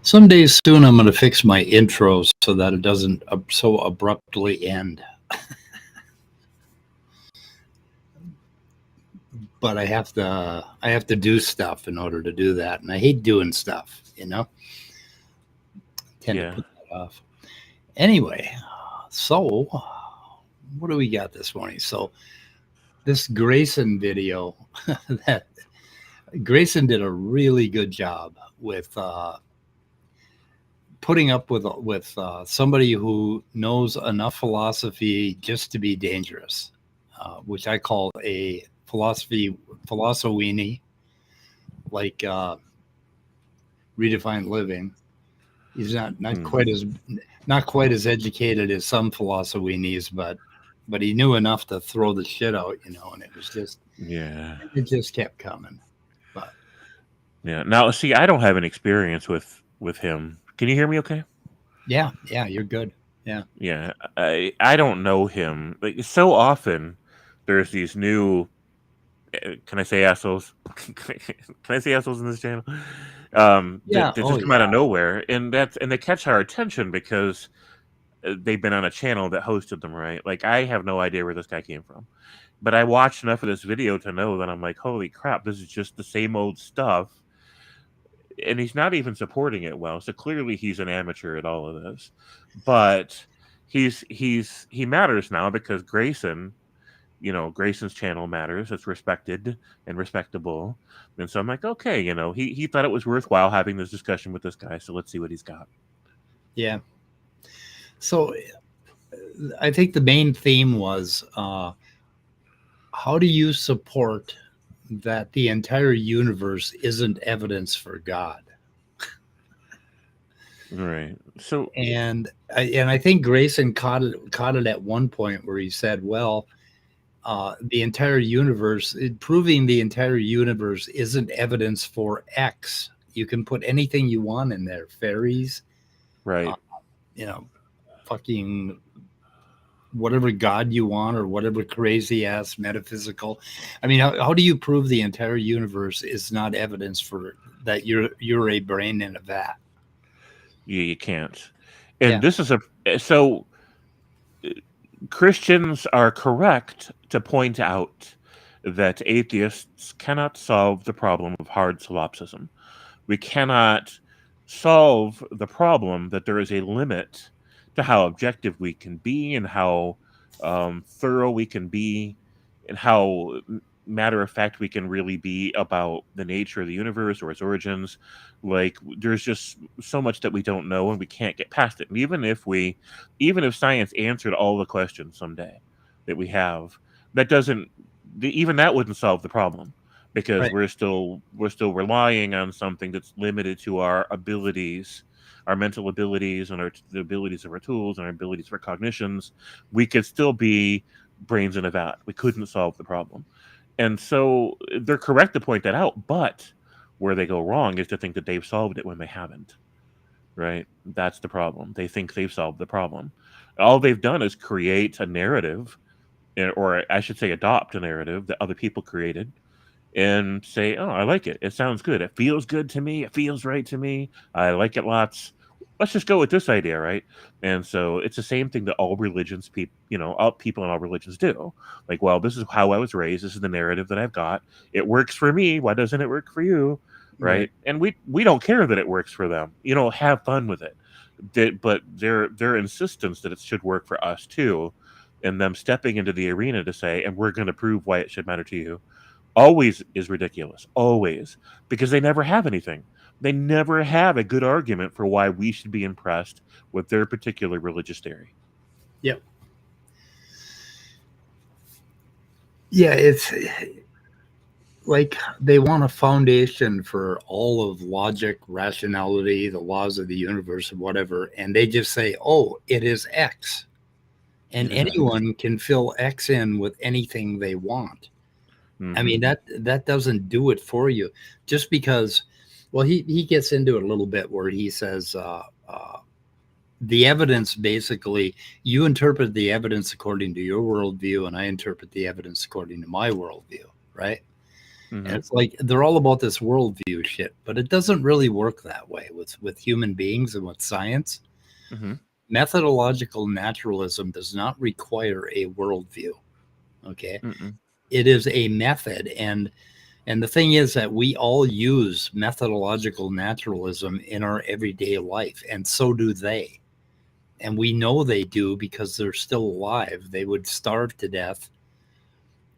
Someday soon, I'm going to fix my intro so that it doesn't so abruptly end. But I have to do stuff in order to do that, and I hate doing stuff. Tend to put that off. Anyway, so what do we got this morning? So this Grayson video, that Grayson did a really good job with putting up with somebody who knows enough philosophy just to be dangerous, which I call a philosophy, like Redefine Living. He's not quite as educated as some philosophenies, but he knew enough to throw the shit out, and it was just it just kept coming. But now see, I don't have an experience with him. Can you hear me okay? Yeah, you're good. Yeah, I don't know him. Like, so often there's these new, can I say assholes? Can I say assholes in this channel? That just come out of nowhere, and they catch our attention because they've been on a channel that hosted them, right? Like, I have no idea where this guy came from, but I watched enough of this video to know that I'm like, holy crap, this is just the same old stuff. And he's not even supporting it well. So clearly he's an amateur at all of this. But he matters now because Grayson, Grayson's channel matters. It's respected and respectable. And so I'm like, okay, he thought it was worthwhile having this discussion with this guy. So let's see what he's got. Yeah. So I think the main theme was, how do you support that the entire universe isn't evidence for God? Right. So, and I think Grayson caught it at one point where he said, well, the entire universe, proving the entire universe isn't evidence for X. You can put anything you want in there, fairies, right? Fucking whatever God you want, or whatever crazy ass metaphysical. I mean, how do you prove the entire universe is not evidence for that you're a brain in a vat? Yeah, you can't. And this is so Christians are correct to point out that atheists cannot solve the problem of hard solipsism. We cannot solve the problem that there is a limit to how objective we can be, and how thorough we can be, and how matter of fact we can really be about the nature of the universe or its origins. Like, there's just so much that we don't know, and we can't get past it. And even if science answered all the questions someday that we have, that wouldn't solve the problem, because we're still relying on something that's limited to our abilities, our mental abilities, and the abilities of our tools, and our abilities for cognitions. We could still be brains in a vat. We couldn't solve the problem. And so they're correct to point that out, but where they go wrong is to think that they've solved it when they haven't, right? That's the problem. They think they've solved the problem. All they've done is create a narrative, or I should say adopt a narrative that other people created, and say, oh, I like it. It sounds good. It feels good to me. It feels right to me. I like it lots. Let's just go with this idea, right? And so it's the same thing that all religions, all people in all religions do. Like, well, this is how I was raised. This is the narrative that I've got. It works for me. Why doesn't it work for you? Right? And we don't care that it works for them. Have fun with it. But their insistence that it should work for us too, and them stepping into the arena to say, and we're going to prove why it should matter to you, always is ridiculous. Always. Because they never have anything. They never have a good argument for why we should be impressed with their particular religious theory. Yep. Yeah, it's like they want a foundation for all of logic, rationality, the laws of the universe, and whatever, and they just say, "Oh, it is X," and It is X. anyone can fill X in with anything they want. I Mm-hmm. mean, that doesn't do it for you. Just because, well, he gets into it a little bit where he says the evidence, basically, you interpret the evidence according to your worldview, and I interpret the evidence according to my worldview, right? And Mm-hmm. it's like they're all about this worldview shit, but it doesn't really work that way with human beings and with science. Mm-hmm. Methodological naturalism does not require a worldview. Okay, Mm-mm. it is a method, and the thing is that we all use methodological naturalism in our everyday life, and so do they. And we know they do because they're still alive. They would starve to death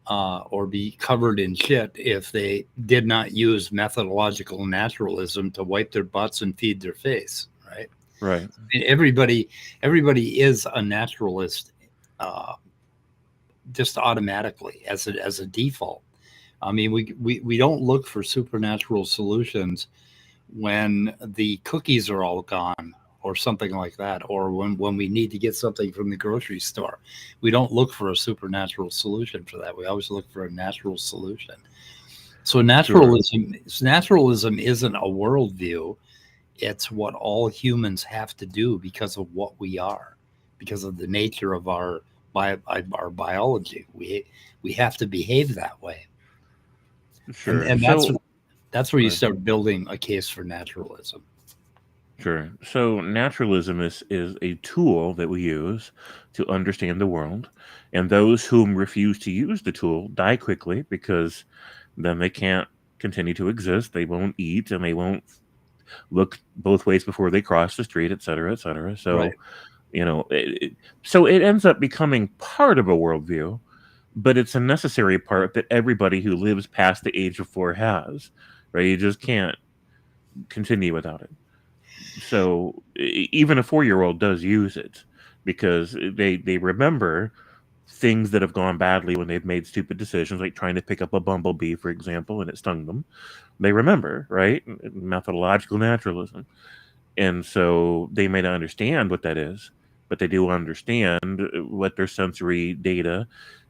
or be covered in shit if they did not use methodological naturalism to wipe their butts and feed their face, right? Right. And everybody is a naturalist uh, just automatically as a default. I mean, we don't look for supernatural solutions when the cookies are all gone or something like that, or when we need to get something from the grocery store. We don't look for a supernatural solution for that. We always look for a natural solution. So Sure. naturalism isn't a worldview. It's what all humans have to do because of what we are, because of the nature of our biology. We have to behave that way, and Sure. and So, that's where go you ahead. start building a case for naturalism. Sure. So naturalism is a tool that we use to understand the world, and those whom refuse to use the tool die quickly because then they can't continue to exist. They won't eat, and they won't look both ways before they cross the street, et cetera, et cetera. Right. So so it ends up becoming part of a worldview, but it's a necessary part that everybody who lives past the age of 4 has. Right? You just can't continue without it. So even a 4-year-old does use it because they remember things that have gone badly when they've made stupid decisions, like trying to pick up a bumblebee, for example, and it stung them. They remember, right? Methodological naturalism. And so they may not understand what that is, but they do understand what their sensory data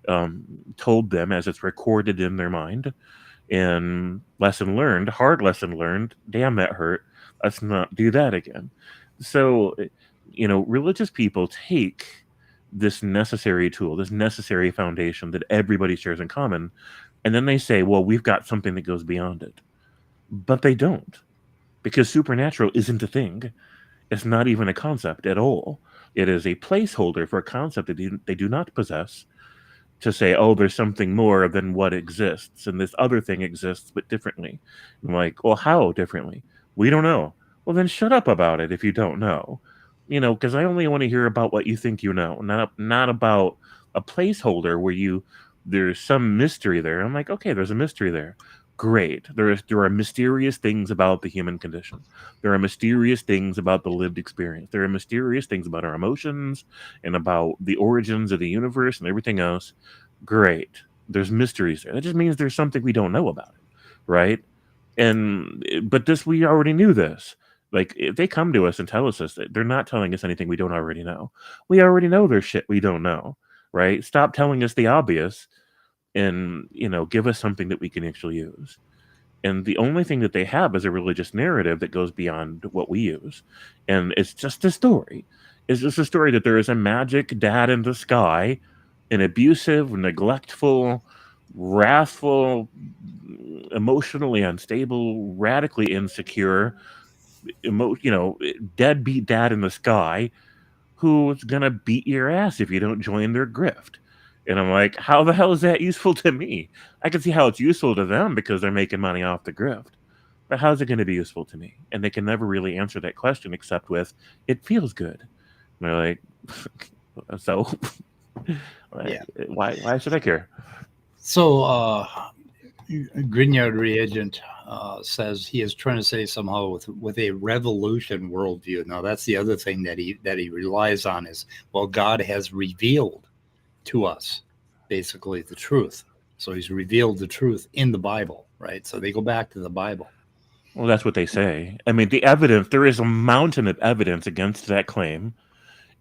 um, told them as it's recorded in their mind. And lesson learned, hard lesson learned, damn, that hurt. Let's not do that again. So, religious people take this necessary tool, this necessary foundation that everybody shares in common, and then they say, well, we've got something that goes beyond it. But they don't, because supernatural isn't a thing. It's not even a concept at all. It is a placeholder for a concept that they do not possess, to say, oh, there's something more than what exists, and this other thing exists, but differently. I'm like, well, how differently? We don't know. Well, then shut up about it if you don't know. Because I only want to hear about what you think you know, not about a placeholder where there's some mystery there. I'm like, okay, there's a mystery there. Great. There are mysterious things about the human condition. There are mysterious things about the lived experience. There are mysterious things about our emotions and about the origins of the universe and everything else. Great. There's mysteries there. That just means there's something we don't know about it, right? But this, we already knew this. Like, if they come to us and tell us this, they're not telling us anything we don't already know. We already know there's shit we don't know, right? Stop telling us the obvious and, give us something that we can actually use. And the only thing that they have is a religious narrative that goes beyond what we use. And it's just a story. It's just a story that there is a magic dad in the sky, an abusive, neglectful, wrathful, emotionally unstable, radically insecure, deadbeat dad in the sky who's gonna beat your ass if you don't join their grift. And I'm like, how the hell is that useful to me? I can see how it's useful to them because they're making money off the grift. But how's it going to be useful to me? And they can never really answer that question except with, it feels good. And they're like, so Yeah. why should I care? So Grignard Reagent says he is trying to say somehow with a revolution worldview. Now that's the other thing that he relies on is, well, God has revealed to us basically the truth. So he's revealed the truth in the Bible, right? So they go back to the Bible. Well, that's what they say. I mean, the evidence, there is a mountain of evidence against that claim,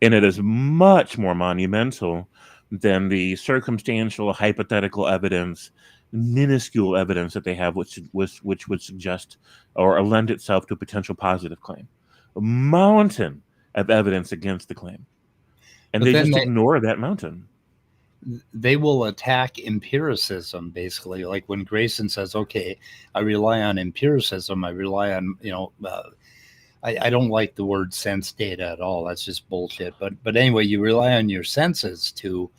and it is much more monumental than the circumstantial, hypothetical evidence, minuscule evidence that they have, which would suggest or lend itself to a potential positive claim. A mountain of evidence against the claim. And But they then just ignore that mountain. they will attack empiricism, basically. Like when Grayson says, okay, I rely on empiricism, I rely on, I don't like the word sense data at all. That's just bullshit. But anyway, you rely on your senses to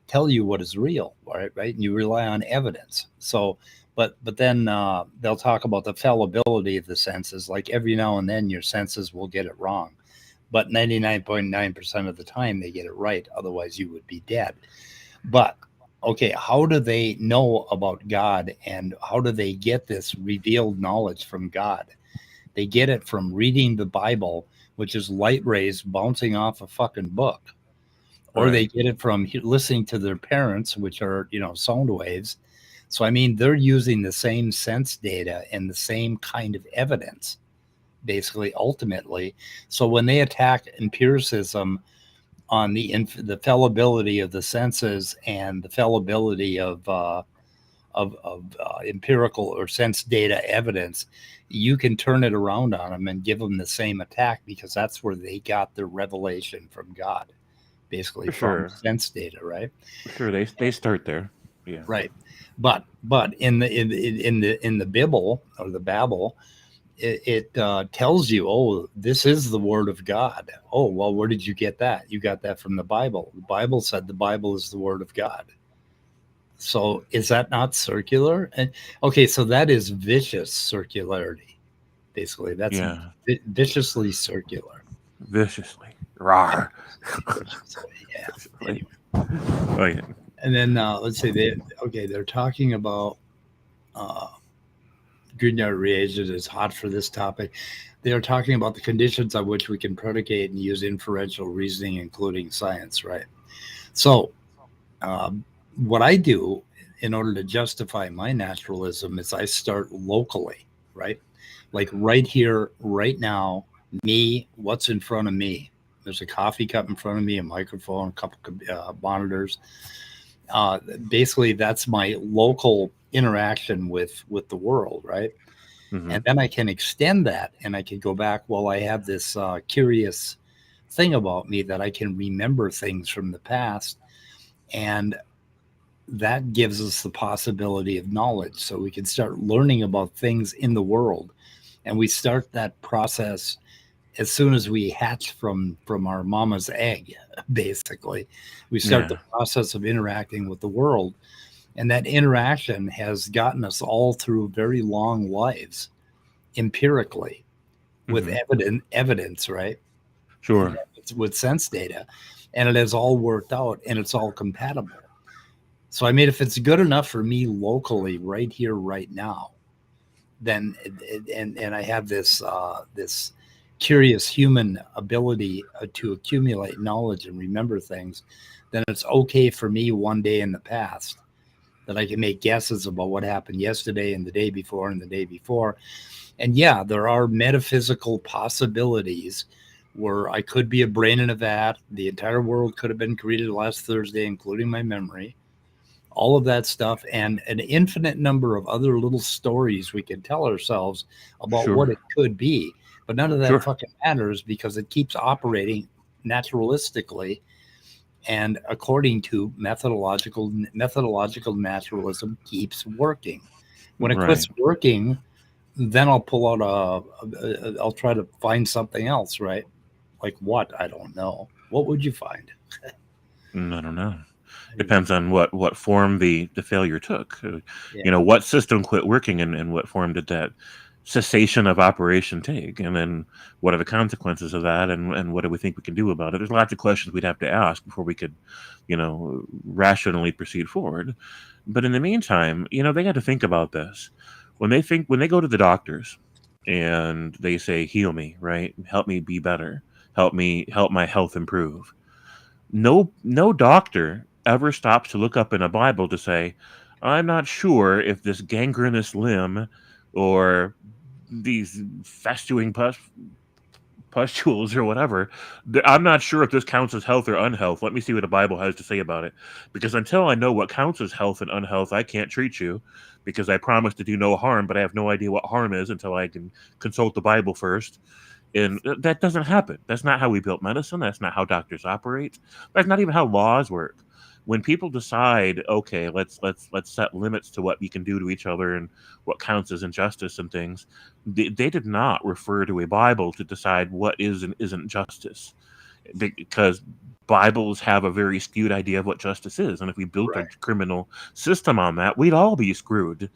tell you what is real, right? And you rely on evidence. So, but then they'll talk about the fallibility of the senses. Like every now and then, your senses will get it wrong, but 99.9% of the time they get it right. Otherwise, you would be dead. But okay, how do they know about God, and how do they get this revealed knowledge from God? They get it from reading the Bible, which is light rays bouncing off a fucking book. Or they Right. get it from listening to their parents, which are, sound waves. So, I mean, they're using the same sense data and the same kind of evidence, basically, ultimately. So when they attack empiricism on the fallibility of the senses and the fallibility of empirical or sense data evidence, you can turn it around on them and give them the same attack, because that's where they got their revelation from God, basically For from sure. sense data, right? For sure. They start there. Yeah. Right. But in the Bible or the Babel, it tells you, oh, this is the word of God. Oh, well, where did you get that? You got that from the Bible. The Bible said the Bible is the word of God. So is that not circular? And okay, so that is vicious circularity. Basically, that's Yeah. viciously circular. Viciously. Rawr. Viciously, yeah. Viciously. Anyway, Oh, yeah. and then let's say they're talking about uh, Grignard reagent is hot for this topic. They are talking about the conditions on which we can predicate and use inferential reasoning, including science, right? So, um, what I do in order to justify my naturalism is I start locally, right? Like right here, right now, me, what's in front of me? There's a coffee cup in front of me, a microphone, a couple monitors. Basically, that's my local interaction with the world, right? Hmm. And then I can extend that, and I can go back. Well, I have this curious thing about me that I can remember things from the past, and that gives us the possibility of knowledge. So we can start learning about things in the world, and we start that process as soon as we hatch from our mama's egg. Basically, we start the Yeah. process of interacting with the world, and that interaction has gotten us all through very long lives empirically with Hmm. evidence, right? And Sure. it's with sense data, and it has all worked out, and it's all compatible. So I mean, if it's good enough for me locally, right here, right now, then and I have this curious human ability to accumulate knowledge and remember things, then it's okay for me one day in the past that I can make guesses about what happened yesterday and the day before and the day before. And yeah, there are metaphysical possibilities where I could be a brain in a vat. The entire world could have been created last Thursday, including my memory, all of that stuff, and an infinite number of other little stories we can tell ourselves about what Sure. it could be. But none of that Sure. fucking matters because it keeps operating naturalistically and according to methodological naturalism keeps working. When it quits Right. working, then I'll pull out I'll try to find something else, right? Like what? I don't know. What would you find? I don't know. Anyway, Depends on what form the failure took. yeah, What system quit working, and what form did that cessation of operation take, and then what are the consequences of that, and what do we think we can do about it? There's lots of questions we'd have to ask before we could, rationally proceed forward. But in the meantime, they got to think about this. When they go to the doctors and they say, heal me, right? Help me be better. Help my health improve. No doctor ever stops to look up in a Bible to say, I'm not sure if this gangrenous limb or these festering pustules or whatever, I'm not sure if this counts as health or unhealth. Let me see what the Bible has to say about it. Because until I know what counts as health and unhealth, I can't treat you because I promise to do no harm, but I have no idea what harm is until I can consult the Bible first. And that doesn't happen. That's not how we built medicine. That's not how doctors operate. That's not even how laws work. When people decide, okay, let's set limits to what we can do to each other and what counts as injustice and things, they did not refer to a Bible to decide what is and isn't justice, because Bibles have a very skewed idea of what justice is, and if we built a Right. criminal system on that, we'd all be screwed,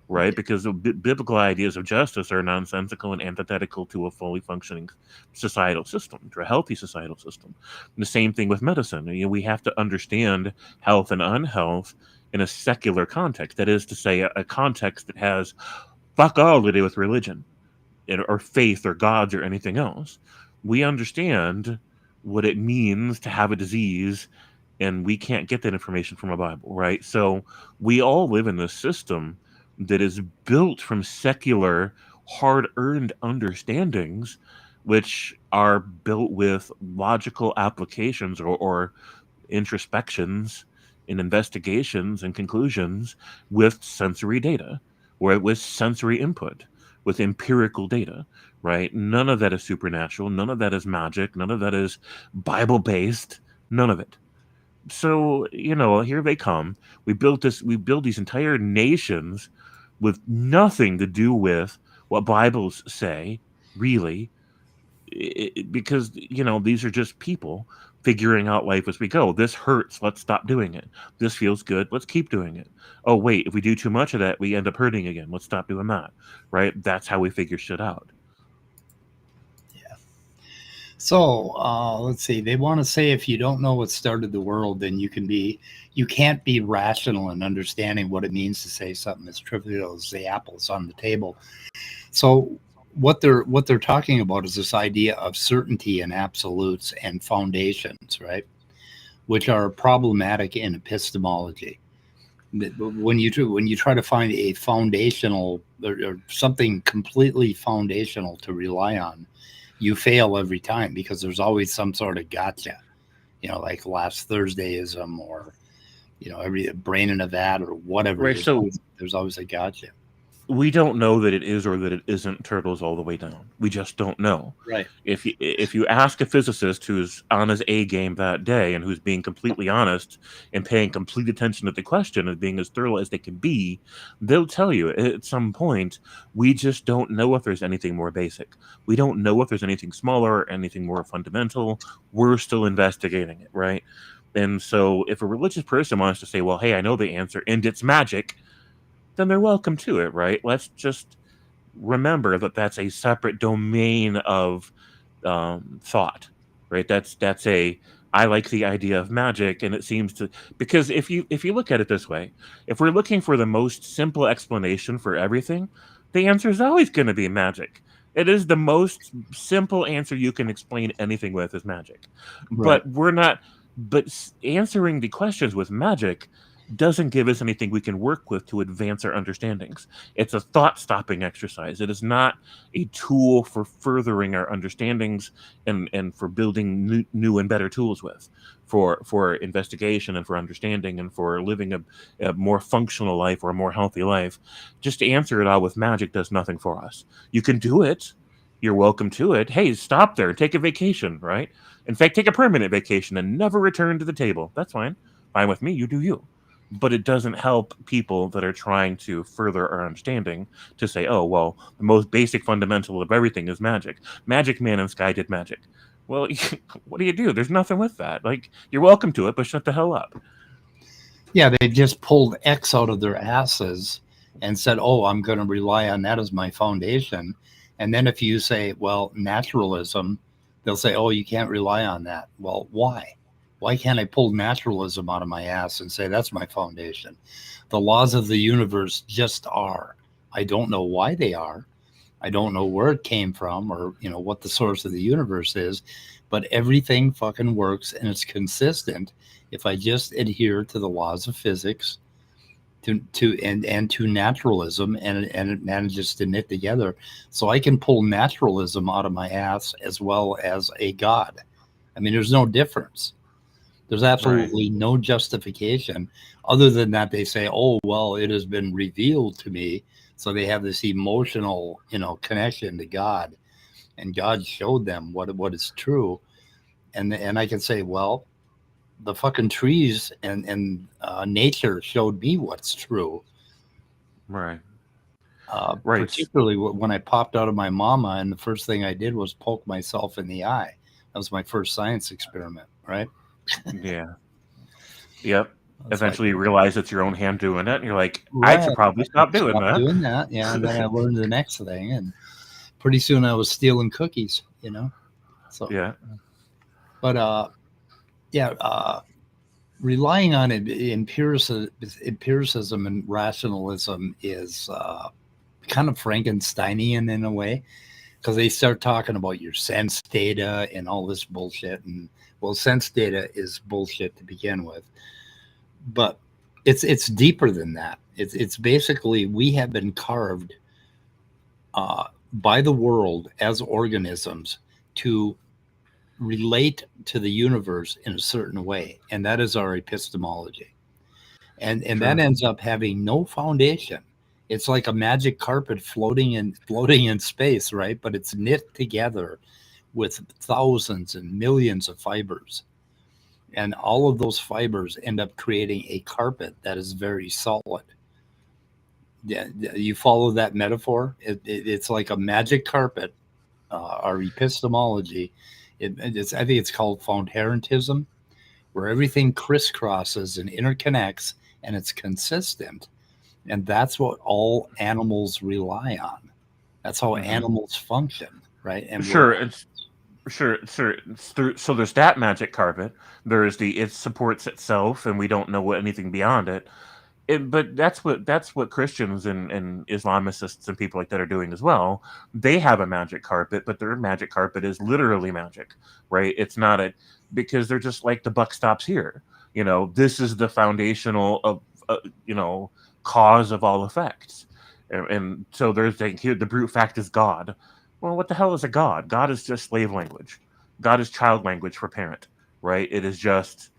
right? Because the biblical ideas of justice are nonsensical and antithetical to a fully functioning societal system, to a healthy societal system. And the same thing with medicine. We have to understand health and unhealth in a secular context. That is to say, a context that has fuck all to do with religion or faith or gods or anything else. We understand what it means to have a disease, and we can't get that information from a Bible, right? So we all live in this system that is built from secular, hard earned understandings, which are built with logical applications or introspections and investigations and conclusions with sensory data, or with sensory input, with empirical data, right? None of that is supernatural. None of that is magic. None of that is Bible based. None of it. So, here they come. We build these entire nations with nothing to do with what Bibles say, really, because these are just people figuring out life as we go. This hurts, let's stop doing it. This feels good, let's keep doing it. Oh wait, if we do too much of that, we end up hurting again, let's stop doing that. Right? That's how we figure shit out. So let's see. They want to say if you don't know what started the world, then you can't be rational in understanding what it means to say something as trivial as the apples on the table. So what they're talking about is this idea of certainty and absolutes and foundations, right? Which are problematic in epistemology. When you try to find a foundational or something completely foundational to rely on, you fail every time because there's always some sort of gotcha, like last Thursdayism or every brain in a vat or whatever. Right. So There's always a gotcha. we don't know that it is or that it isn't turtles all the way down. We just don't know. Right. If you ask a physicist who's on his A game that day and who's being completely honest and paying complete attention to the question and being as thorough as they can be, they'll tell you at some point we just don't know if there's anything more basic. We don't know if there's anything smaller or anything more fundamental. We're still investigating it, right? And so if a religious person wants to say, well, hey, I know the answer and it's magic, then they're welcome to it, right? Let's just remember that that's a separate domain of thought, right? That's a I like the idea of magic, and it seems to, because if you look at it this way, if we're looking for the most simple explanation for everything, the answer is always going to be magic. It is the most simple answer you can explain anything with is magic. Right. But we're not. But answering the questions with magic doesn't give us anything we can work with to advance our understandings. It's a thought stopping exercise. It is not a tool for furthering our understandings and for building new and better tools with for investigation and for understanding and for living a more functional life or a more healthy life. Just to answer it all with magic does nothing for us. You can do it. You're welcome to it. Hey, stop there. Take a vacation, right? In fact, take a permanent vacation and never return to the table. That's fine. Fine with me. You do you. But it doesn't help people that are trying to further our understanding to say, oh, well, the most basic fundamental of everything is magic. Magic Man in Sky did magic. Well, what do? There's nothing with that. Like, you're welcome to it, but shut the hell up. Yeah, they just pulled X out of their asses and said, "Oh, I'm going to rely on that as my foundation." And then if you say, "Well, naturalism," they'll say, "Oh, you can't rely on that." Well, why? Why can't I pull naturalism out of my ass and say that's my foundation? The laws of the universe just are. I don't know why they are. I don't know where it came from or, what the source of the universe is, but everything fucking works and it's consistent if I just adhere to the laws of physics to naturalism, and it manages to knit together. So I can pull naturalism out of my ass as well as a God. I mean, there's no difference. There's Right. absolutely no justification other than that they say, "Oh, well, it has been revealed to me." So they have this emotional, connection to God, and God showed them what is true. And I can say, well, the fucking trees and nature showed me what's true. Right. Right. Particularly when I popped out of my mama, and the first thing I did was poke myself in the eye. That was my first science experiment, right? Yeah. Yep. It's like, Eventually you realize it's your own hand doing it, and you're like, I right, should probably stop doing stop that. doing that. Yeah, and then I learned the next thing, and pretty soon I was stealing cookies. So, Yeah. but yeah, relying on empiricism and rationalism is kind of Frankensteinian in a way, because they start talking about your sense data and all this bullshit. And well, sense data is bullshit to begin with, but it's deeper than that. It's basically we have been carved by the world as organisms to relate to the universe in a certain way, and that is our epistemology. And that Sure. ends up having no foundation. It's like a magic carpet floating in space, right? But it's knit together with thousands and millions of fibers, and all of those fibers end up creating a carpet that is very solid. Yeah, you follow that metaphor? It's like a magic carpet. Our epistemology, I think it's called foundarentism, where everything crisscrosses and interconnects, and it's consistent. And that's what all animals rely on. That's how Hmm. animals function, right? And we're Sure. Sure. So there's that magic carpet. There's the it supports itself, and we don't know what anything beyond it. But that's what Christians and Islamicists and people like that are doing as well. They have a magic carpet, but their magic carpet is literally magic, right? It's not a because they're just like the buck stops here. This is the foundational of you know cause of all effects, and so there's like here the brute fact is God. Well, what the hell is a God? God is just slave language. God is child language for parent, right? It is just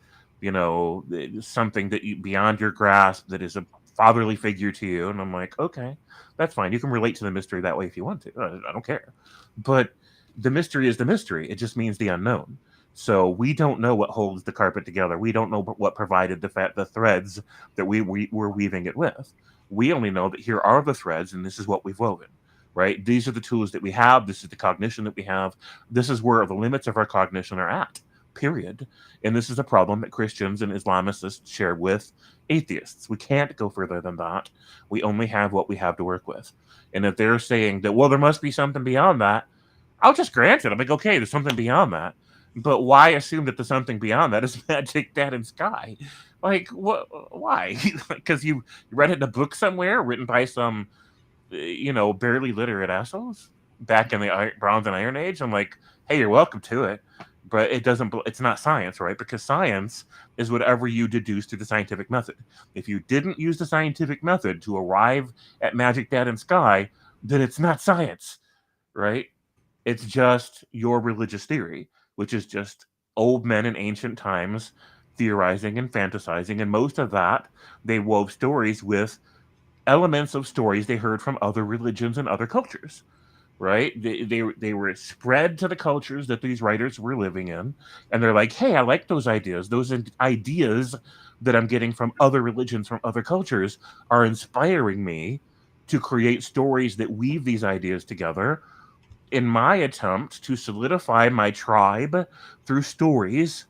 something that beyond your grasp that is a fatherly figure to you. And I'm like, okay, that's fine. You can relate to the mystery that way if you want to. I don't care. But the mystery is the mystery. It just means the unknown. So we don't know what holds the carpet together. We don't know what provided the threads that we were weaving it with. We only know that here are the threads, and this is what we've woven. Right? These are the tools that we have. This is the cognition that we have. This is where the limits of our cognition are at. Period. And this is a problem that Christians and Islamicists share with atheists. We can't go further than that. We only have what we have to work with. And if they're saying that, well, there must be something beyond that, I'll just grant it. I'm like, okay, there's something beyond that. But why assume that the something beyond that is magic, dad, and sky? Like, what? Why? Because you read it in a book somewhere written by some, barely literate assholes back in the Bronze and Iron Age. I'm like, hey, you're welcome to it, but it's not science, right? Because science is whatever you deduce through the scientific method. If you didn't use the scientific method to arrive at magic, dad, and sky, then it's not science, right? It's just your religious theory, which is just old men in ancient times theorizing and fantasizing, and most of that they wove stories with elements of stories they heard from other religions and other cultures, right? They were spread to the cultures that these writers were living in, and they're like, hey, I like those ideas. Those ideas that I'm getting from other religions, from other cultures, are inspiring me to create stories that weave these ideas together in my attempt to solidify my tribe through stories,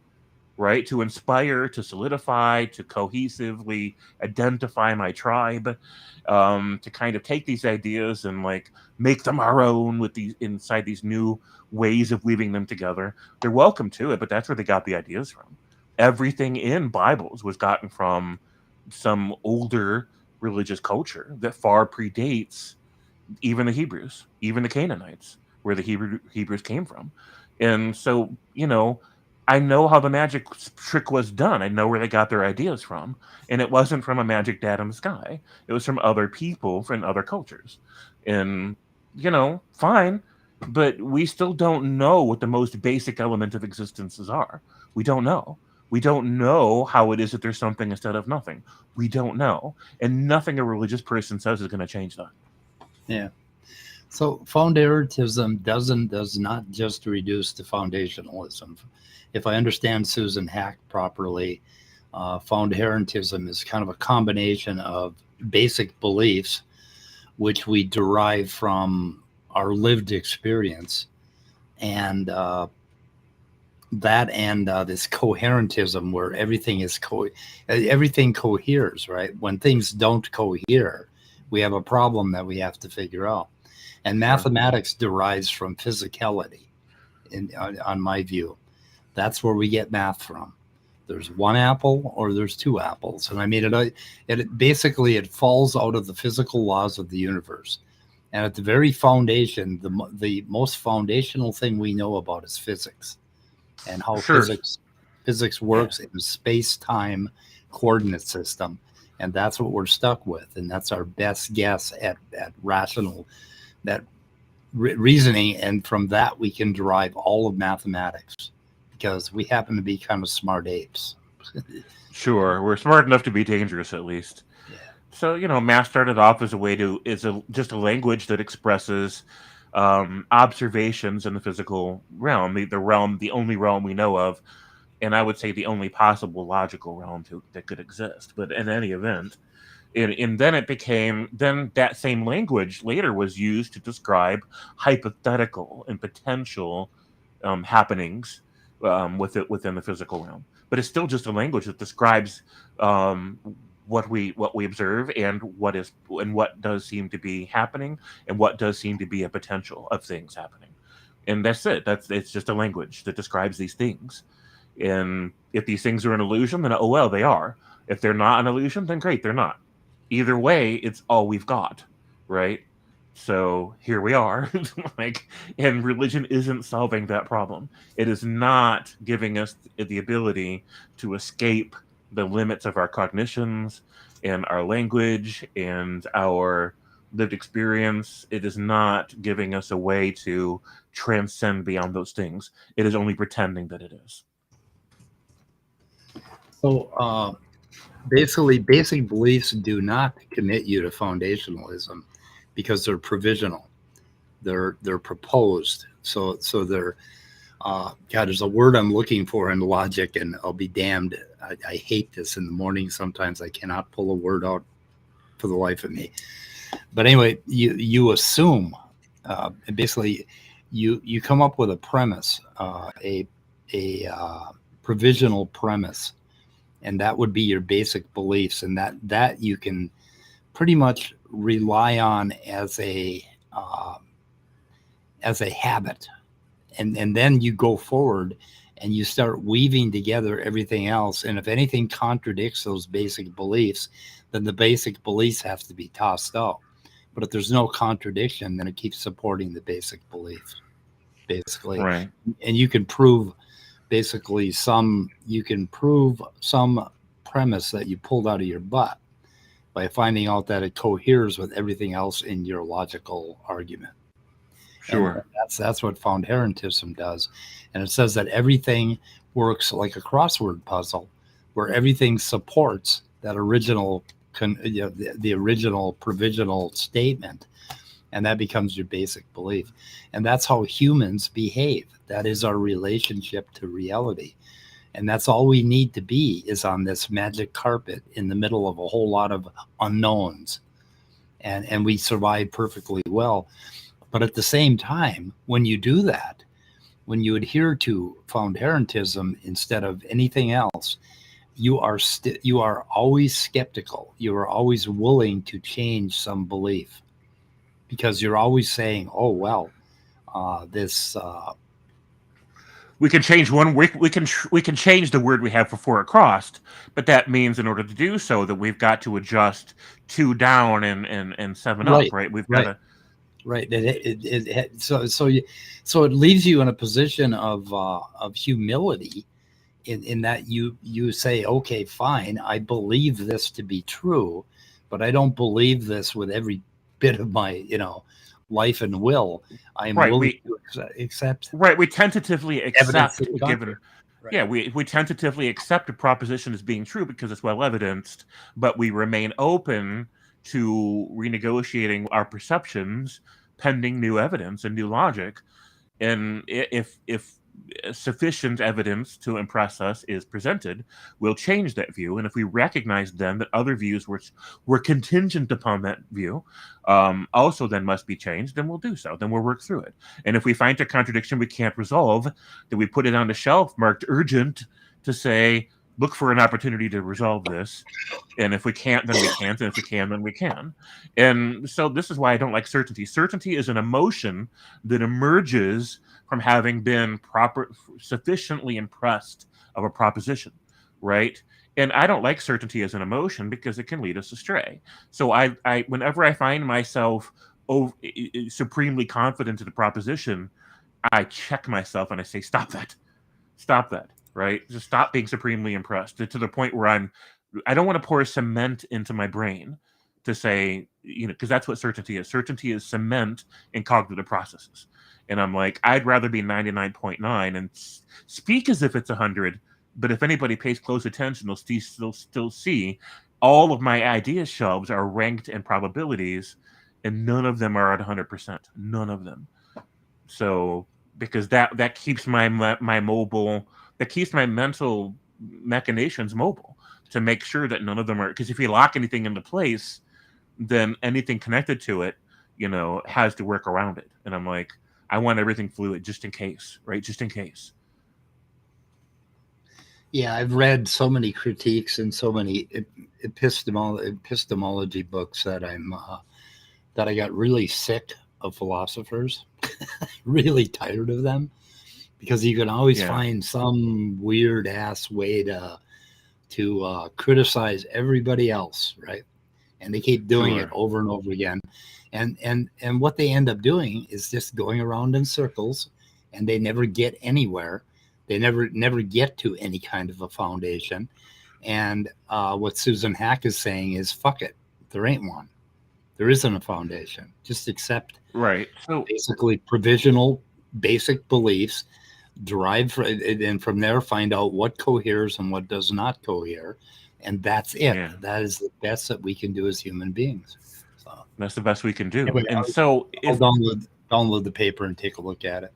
right? To inspire, to solidify, to cohesively identify my tribe, to kind of take these ideas and like make them our own with these inside these new ways of weaving them together. They're welcome to it, but that's where they got the ideas from. Everything in Bibles was gotten from some older religious culture that far predates even the Hebrews, even the Canaanites, where the Hebrews came from. And so, I know how the magic trick was done. I know where they got their ideas from. And it wasn't from a magic dad in the sky. It was from other people from other cultures. And, fine. But we still don't know what the most basic element of existences are. We don't know. We don't know how it is that there's something instead of nothing. We don't know. And nothing a religious person says is going to change that. Yeah. So foundationism does not just reduce to foundationalism. If I understand Susan Hack properly, foundationism is kind of a combination of basic beliefs, which we derive from our lived experience, and this coherentism, where everything coheres, right? When things don't cohere, we have a problem that we have to figure out. And mathematics derives from physicality, on my view. That's where we get math from. There's one apple or there's two apples. And I mean, it falls out of the physical laws of the universe. And at the very foundation, the most foundational thing we know about is physics, and how physics works in a space-time coordinate system. And that's what we're stuck with. And that's our best guess at rational reasoning. And from that, we can derive all of mathematics, because we happen to be kind of smart apes. Sure, we're smart enough to be dangerous, at least. Yeah. So, math started off as just a language that expresses observations in the physical realm, the only realm we know of, and I would say the only possible logical realm that could exist. But in any event, and then that same language later was used to describe hypothetical and potential happenings within the physical realm. But it's still just a language that describes what we observe and what does seem to be happening and what does seem to be a potential of things happening. And that's it. It's just a language that describes these things. And if these things are an illusion, then they are. If they're not an illusion, then great, they're not. Either way, it's all we've got, right? So here we are. And religion isn't solving that problem. It is not giving us the ability to escape the limits of our cognitions and our language and our lived experience. It is not giving us a way to transcend beyond those things. It is only pretending that it is. So basically, basic beliefs do not commit you to foundationalism, because they're provisional. They're proposed. So they're there's a word I'm looking for in logic, and I'll be damned. I hate this in the morning. Sometimes I cannot pull a word out for the life of me. But anyway, you assume, basically, you come up with a premise, a provisional premise, and that would be your basic beliefs, and that you can pretty much rely on as a habit, and then you go forward and you start weaving together everything else. And if anything contradicts those basic beliefs, then the basic beliefs have to be tossed out. But if there's no contradiction, then it keeps supporting the basic beliefs, basically. Right. And you can prove some premise that you pulled out of your butt by finding out that it coheres with everything else in your logical argument. Sure. And that's what foundationism does. And it says that everything works like a crossword puzzle, where everything supports that original, the original provisional statement, and that becomes your basic belief. And that's how humans behave. That is our relationship to reality. And that's all we need to be, is on this magic carpet in the middle of a whole lot of unknowns. And we survive perfectly well. But at the same time, when you do that, when you adhere to foundationism instead of anything else, you are always skeptical. You are always willing to change some belief, because you're always saying, "Oh well, this." We can change we can change the word we have before it crossed, but that means in order to do so that we've got to adjust 2 down and 7 up, right? We've got to. Right. So it leaves you in a position of humility, in that you say, okay, fine, I believe this to be true, but I don't believe this with every bit of my, life and will. I am Right. willing to accept We tentatively evidence to accept the a given. contrary. Right. Yeah, we tentatively accept a proposition as being true because it's well evidenced, but we remain open to renegotiating our perceptions pending new evidence and new logic. And if sufficient evidence to impress us is presented, we'll change that view. And if we recognize then that other views were contingent upon that view, also then must be changed, then we'll do so. Then we'll work through it. And if we find a contradiction we can't resolve, then we put it on the shelf marked urgent to say, look for an opportunity to resolve this. And if we can't, then we can't. And if we can, then we can. And so this is why I don't like certainty. Certainty is an emotion that emerges from having been sufficiently impressed of a proposition, right? And I don't like certainty as an emotion because it can lead us astray. So I whenever I find myself supremely confident in the proposition, I check myself and I say, stop that, right? Just stop being supremely impressed to the point where I don't want to pour cement into my brain to say, because that's what certainty is. Certainty is cement in cognitive processes. And I'm like, I'd rather be 99.9 and speak as if it's 100. But if anybody pays close attention, they'll still see all of my idea shelves are ranked in probabilities, and none of them are at 100%. None of them. So because that keeps my mobile, that keeps my mental machinations mobile to make sure that none of them are. Because if you lock anything into place, then anything connected to it, has to work around it. And I'm like, I want everything fluid just in case, right? Just in case. Yeah, I've read so many critiques and so many epistemology books that that I got really sick of philosophers, really tired of them, because you can always find some weird ass way to criticize everybody else, right? And they keep doing it over and over again. And what they end up doing is just going around in circles, and they never get anywhere. They never get to any kind of a foundation. And what Susan Hack is saying is, fuck it, there ain't one. There isn't a foundation. Just accept So basically provisional basic beliefs, derive and from there find out what coheres and what does not cohere. And that's it. Yeah. That is the best that we can do as human beings. So that's the best we can do. Anyway, and I'll download the paper and take a look at it.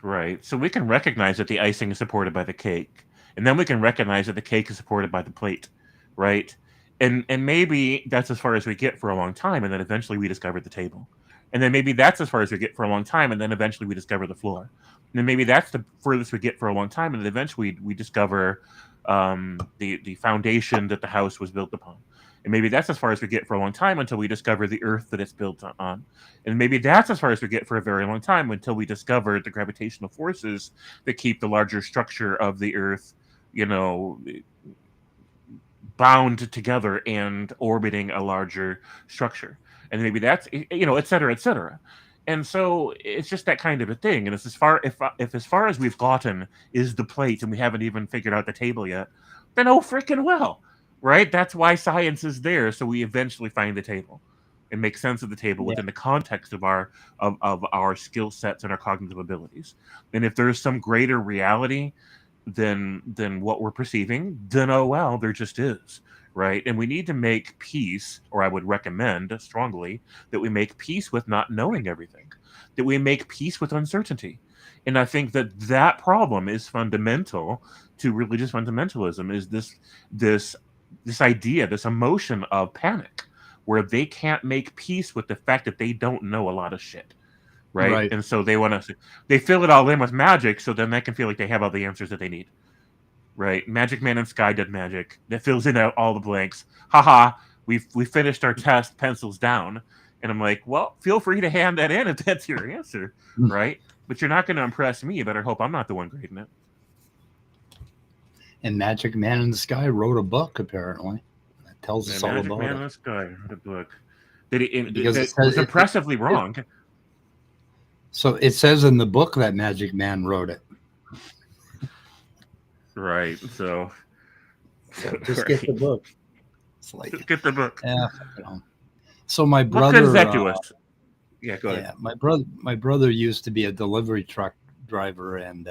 Right. So we can recognize that the icing is supported by the cake. And then we can recognize that the cake is supported by the plate. Right. And maybe that's as far as we get for a long time. And then eventually we discover the table. And then maybe that's as far as we get for a long time. And then eventually we discover the floor. And then maybe that's the furthest we get for a long time. And then eventually we discover the foundation that the house was built upon. And maybe that's as far as we get for a long time until we discover the earth that it's built on. And maybe that's as far as we get for a very long time until we discover the gravitational forces that keep the larger structure of the earth, bound together and orbiting a larger structure. And maybe that's, et cetera, et cetera. And so it's just that kind of a thing. And it's if as far as we've gotten is the plate and we haven't even figured out the table yet, then oh freaking well. Right? That's why science is there. So we eventually find the table and make sense of the table within the context of our skill sets and our cognitive abilities. And if there's some greater reality than what we're perceiving, then oh well, there just is. Right? And we need to make peace, or I would recommend strongly that we make peace with not knowing everything, that we make peace with uncertainty. And I think that problem is fundamental to religious fundamentalism, is this idea, this emotion of panic, where they can't make peace with the fact that they don't know a lot of shit, right? And so they fill it all in with magic, so then they can feel like they have all the answers that they need, right? Magic Man and Sky did magic that fills in all the blanks. Haha, we finished our test, pencils down. And I'm like, well, feel free to hand that in if that's your answer, right? But you're not going to impress me. You better hope I'm not the one grading it. And Magic Man in the Sky wrote a book, apparently. That tells us all about it. Magic Man in the Sky wrote a book. It was impressively wrong. So it says in the book that Magic Man wrote it. Right. So just get the book. It's like, just get the book. you know. So my What good does brother, that do us? Yeah, go ahead. my brother used to be a delivery truck driver, and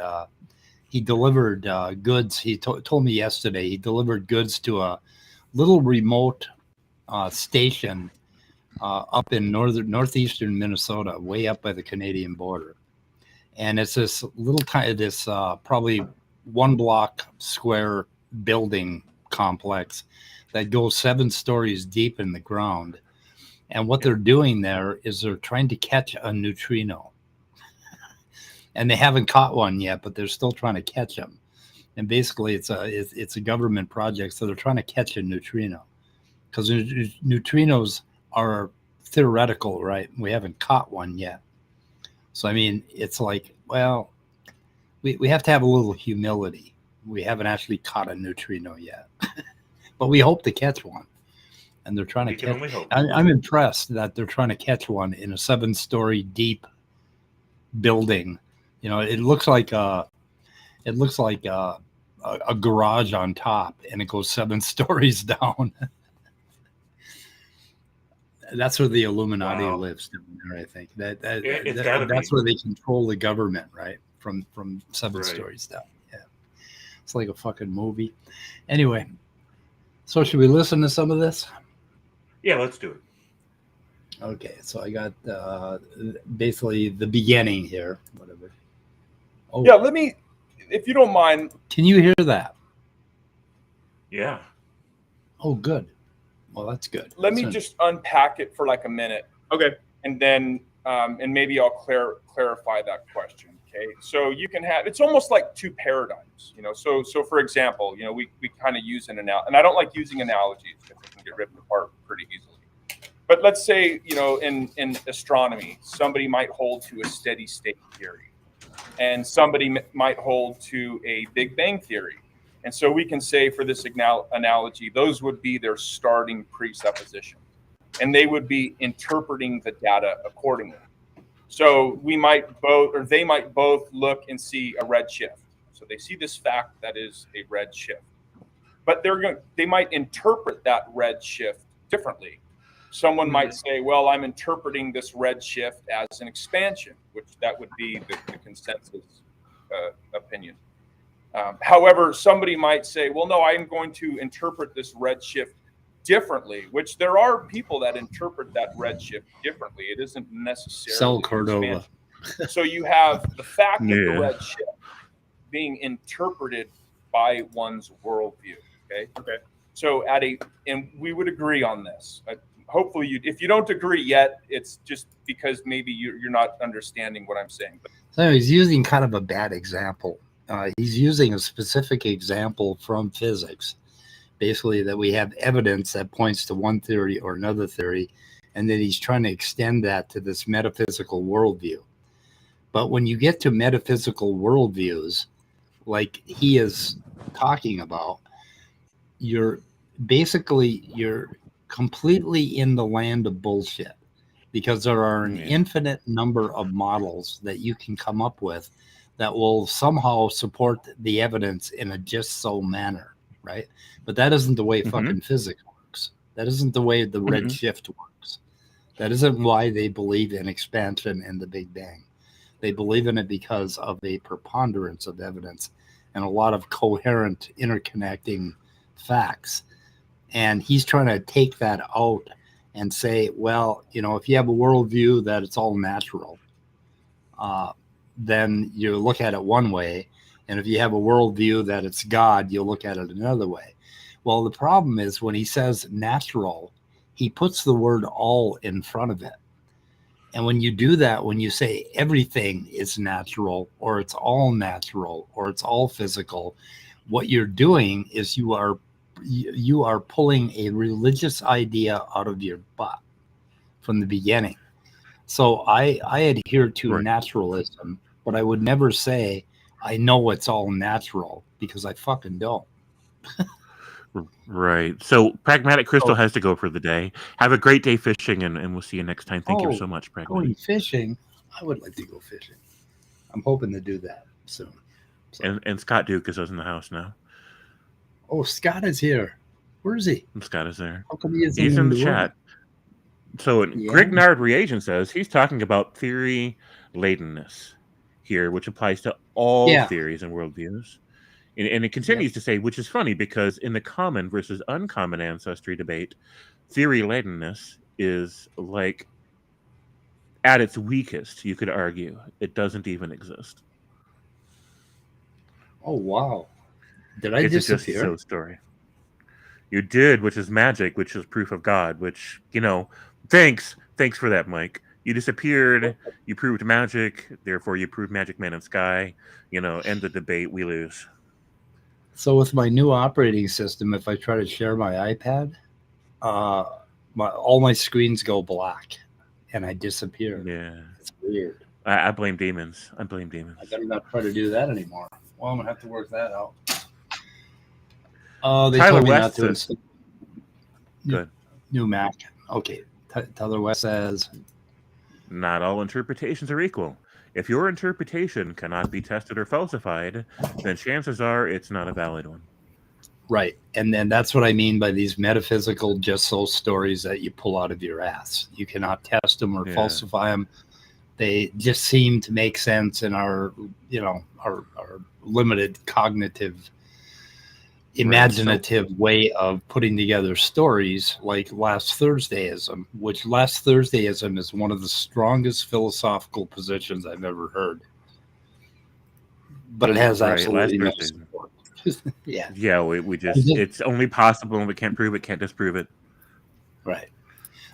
he delivered goods. He told me yesterday he delivered goods to a little remote station up in northeastern Minnesota, way up by the Canadian border. And it's this little probably 1 block square building complex that goes 7 stories deep in the ground. And what they're doing there is they're trying to catch a neutrino. And they haven't caught one yet, but they're still trying to catch them. And basically, it's a government project, so they're trying to catch a neutrino, because neutrinos are theoretical, right? We haven't caught one yet. So I mean, it's like, well, we have to have a little humility. We haven't actually caught a neutrino yet, but we hope to catch one. And they're trying to catch. Only hope. I'm impressed that they're trying to catch one in a 7-story deep building. You know, it looks like a garage on top, and it goes 7 stories down. That's where the Illuminati lives down there, I think. That's where they control the government, right? From 7 stories down. Yeah. It's like a fucking movie. Anyway, so should we listen to some of this? Yeah, let's do it. Okay, so I got basically the beginning here. Whatever. Oh. Yeah, let me, if you don't mind. Can you hear that? Yeah. Oh, good. Well, that's good. Let me just unpack it for like a minute. Okay. And then, and maybe I'll clarify that question. Okay. So you can have, it's almost like 2 paradigms, you know. So for example, you know, we kind of use an analogy, and I don't like using analogies because they can get ripped apart pretty easily. But let's say, you know, in astronomy, somebody might hold to a steady state theory, and somebody might hold to a Big Bang theory. And so we can say, for this analogy, those would be their starting presupposition, and they would be interpreting the data accordingly. So we might both, or they might both look and see a red shift. So they see this fact that is a red shift, but they might interpret that red shift differently. Someone might say, well, I'm interpreting this red shift as an expansion, which that would be the consensus opinion. However, somebody might say, well, no, I'm going to interpret this red shift differently, which there are people that interpret that red shift differently. It isn't necessarily Sell Cordova. So you have the fact of the red shift being interpreted by one's worldview. Okay. So and we would agree on this. Hopefully, if you don't agree yet, it's just because maybe you're not understanding what I'm saying. So he's using kind of a bad example. He's using a specific example from physics, basically that we have evidence that points to one theory or another theory, and then he's trying to extend that to this metaphysical worldview. But when you get to metaphysical worldviews, like he is talking about, you're completely in the land of bullshit, because there are an infinite number of models that you can come up with that will somehow support the evidence in a just so manner, right? But that isn't the way fucking physics works. That isn't the way the red shift works. That isn't why they believe in expansion and the Big Bang. They believe in it because of a preponderance of evidence and a lot of coherent interconnecting facts. And he's trying to take that out and say, well, you know, if you have a worldview that it's all natural, then you look at it one way. And if you have a worldview that it's God, you'll look at it another way. Well, the problem is when he says natural, he puts the word all in front of it. And when you do that, when you say everything is natural, or it's all natural, or it's all physical, what you're doing is you are pulling a religious idea out of your butt from the beginning. So I adhere to naturalism, but I would never say I know it's all natural, because I fucking don't. Right. So Pragmatic Crystal has to go for the day. Have a great day fishing, and we'll see you next time. Thank you so much, Pragmatic. Going fishing? I would like to go fishing. I'm hoping to do that soon. So. And Scott Duke is in the house now. Oh, Scott is here. Where is he? And Scott is there. How come he isn't He's in the room? chat. So Grignard Reagent says he's talking about theory ladenness here, which applies to all theories and worldviews. And it continues to say, which is funny because in the common versus uncommon ancestry debate, theory ladenness is like at its weakest, you could argue. It doesn't even exist. Oh, wow. Did I disappear? It's a just so story. You did, which is magic, which is proof of God, which, thanks for that, Mike. You disappeared, you proved magic, therefore you proved Magic Man in Sky, end the debate, we lose. So with my new operating system, if I try to share my iPad, all my screens go black and I disappear. Yeah. It's weird. I blame demons. I better not try to do that anymore. Well, I'm going to have to work that out. They Tyler told me West not to install good. New Mac. Okay. Tyler West says, not all interpretations are equal. If your interpretation cannot be tested or falsified, then chances are it's not a valid one. Right. And then that's what I mean by these metaphysical just so stories that you pull out of your ass. You cannot test them or falsify them. They just seem to make sense in our limited cognitive imaginative way of putting together stories, like last Thursdayism, which last Thursdayism is one of the strongest philosophical positions I've ever heard. But it has absolutely no support. Yeah, we just, it's only possible and we can't prove it, can't disprove it. Right.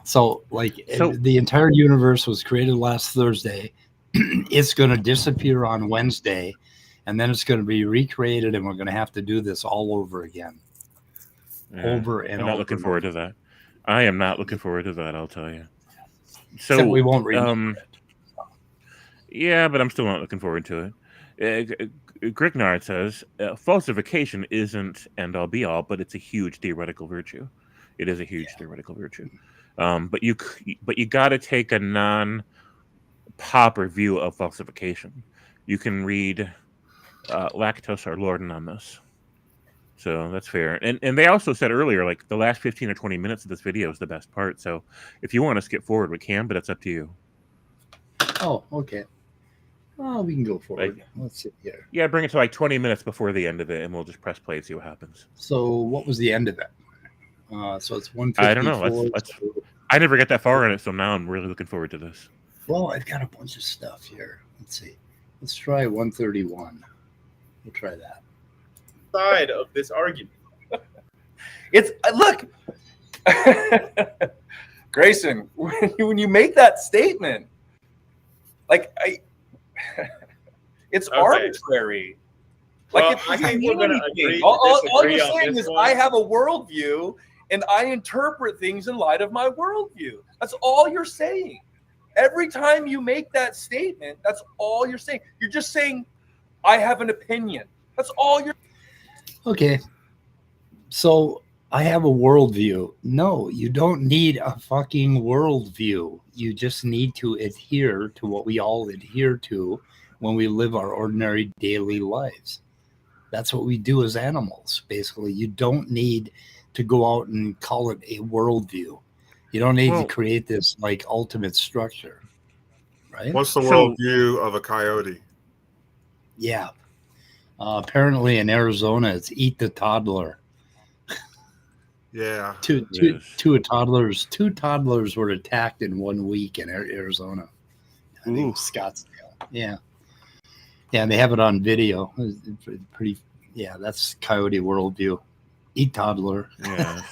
So, the entire universe was created last Thursday. It's going to disappear on Wednesday. And then it's going to be recreated, and we're going to have to do this all over again. Over and over. I'm not looking forward to that. I am not looking forward to that, I'll tell you. So except we won't remember it. Yeah, but I'm still not looking forward to it. Grignard says, falsification isn't end-all be-all, but it's a huge theoretical virtue. It is a huge theoretical virtue. But you got to take a non-popper view of falsification. You can read... Lactose are lording on this, so that's fair. And they also said earlier, like the last 15 or 20 minutes of this video is the best part. So if you want to skip forward, we can, but it's up to you. Oh, okay. Oh, we can go forward. Let's sit here. Yeah, bring it to 20 minutes before the end of it, and we'll just press play and see what happens. So what was the end of it? So it's 154. I don't know. I never get that far in it, so now I'm really looking forward to this. Well, I've got a bunch of stuff here. Let's see. Let's try 131. We'll try that. Side of this argument. It's look, Grayson, when you make that statement, it's arbitrary. I think we're going to agree. All you're saying is I have a worldview and I interpret things in light of my worldview. That's all you're saying. Every time you make that statement, that's all you're saying. You're just saying, I have an opinion. That's all you're. Okay. So I have a worldview. No, you don't need a fucking worldview. You just need to adhere to what we all adhere to when we live our ordinary daily lives. That's what we do as animals, basically. You don't need to go out and call it a worldview. You don't need to create this ultimate structure, right? What's the worldview of a coyote? Yeah. Apparently in Arizona, it's eat the toddler. Yeah. Two toddlers were attacked in 1 week in Arizona. I think Scottsdale. Yeah. Yeah, and they have it on video. It's pretty. Yeah, that's coyote worldview. Eat toddler. Yeah.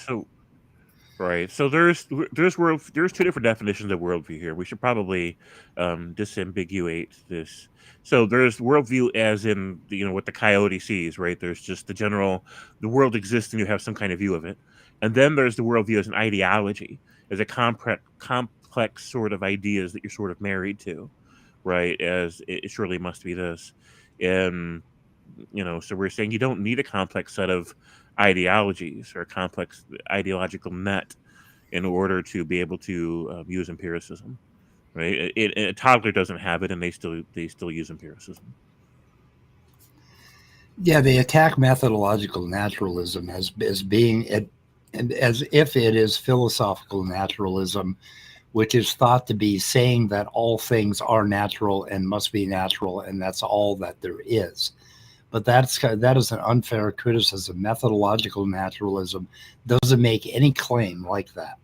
Right. So there's two different definitions of worldview here. We should probably disambiguate this. So there's worldview as in what the coyote sees, right? There's just the world exists and you have some kind of view of it. And then there's the worldview as an ideology, as a complex sort of ideas that you're sort of married to, right? As it surely must be this. And so we're saying you don't need a complex set of ideologies or a complex ideological net in order to be able to use empiricism, right? A toddler doesn't have it, and they still use empiricism. Yeah, they attack methodological naturalism as being as if it is philosophical naturalism, which is thought to be saying that all things are natural and must be natural, and that's all that there is. But that is an unfair criticism. Methodological naturalism doesn't make any claim like that.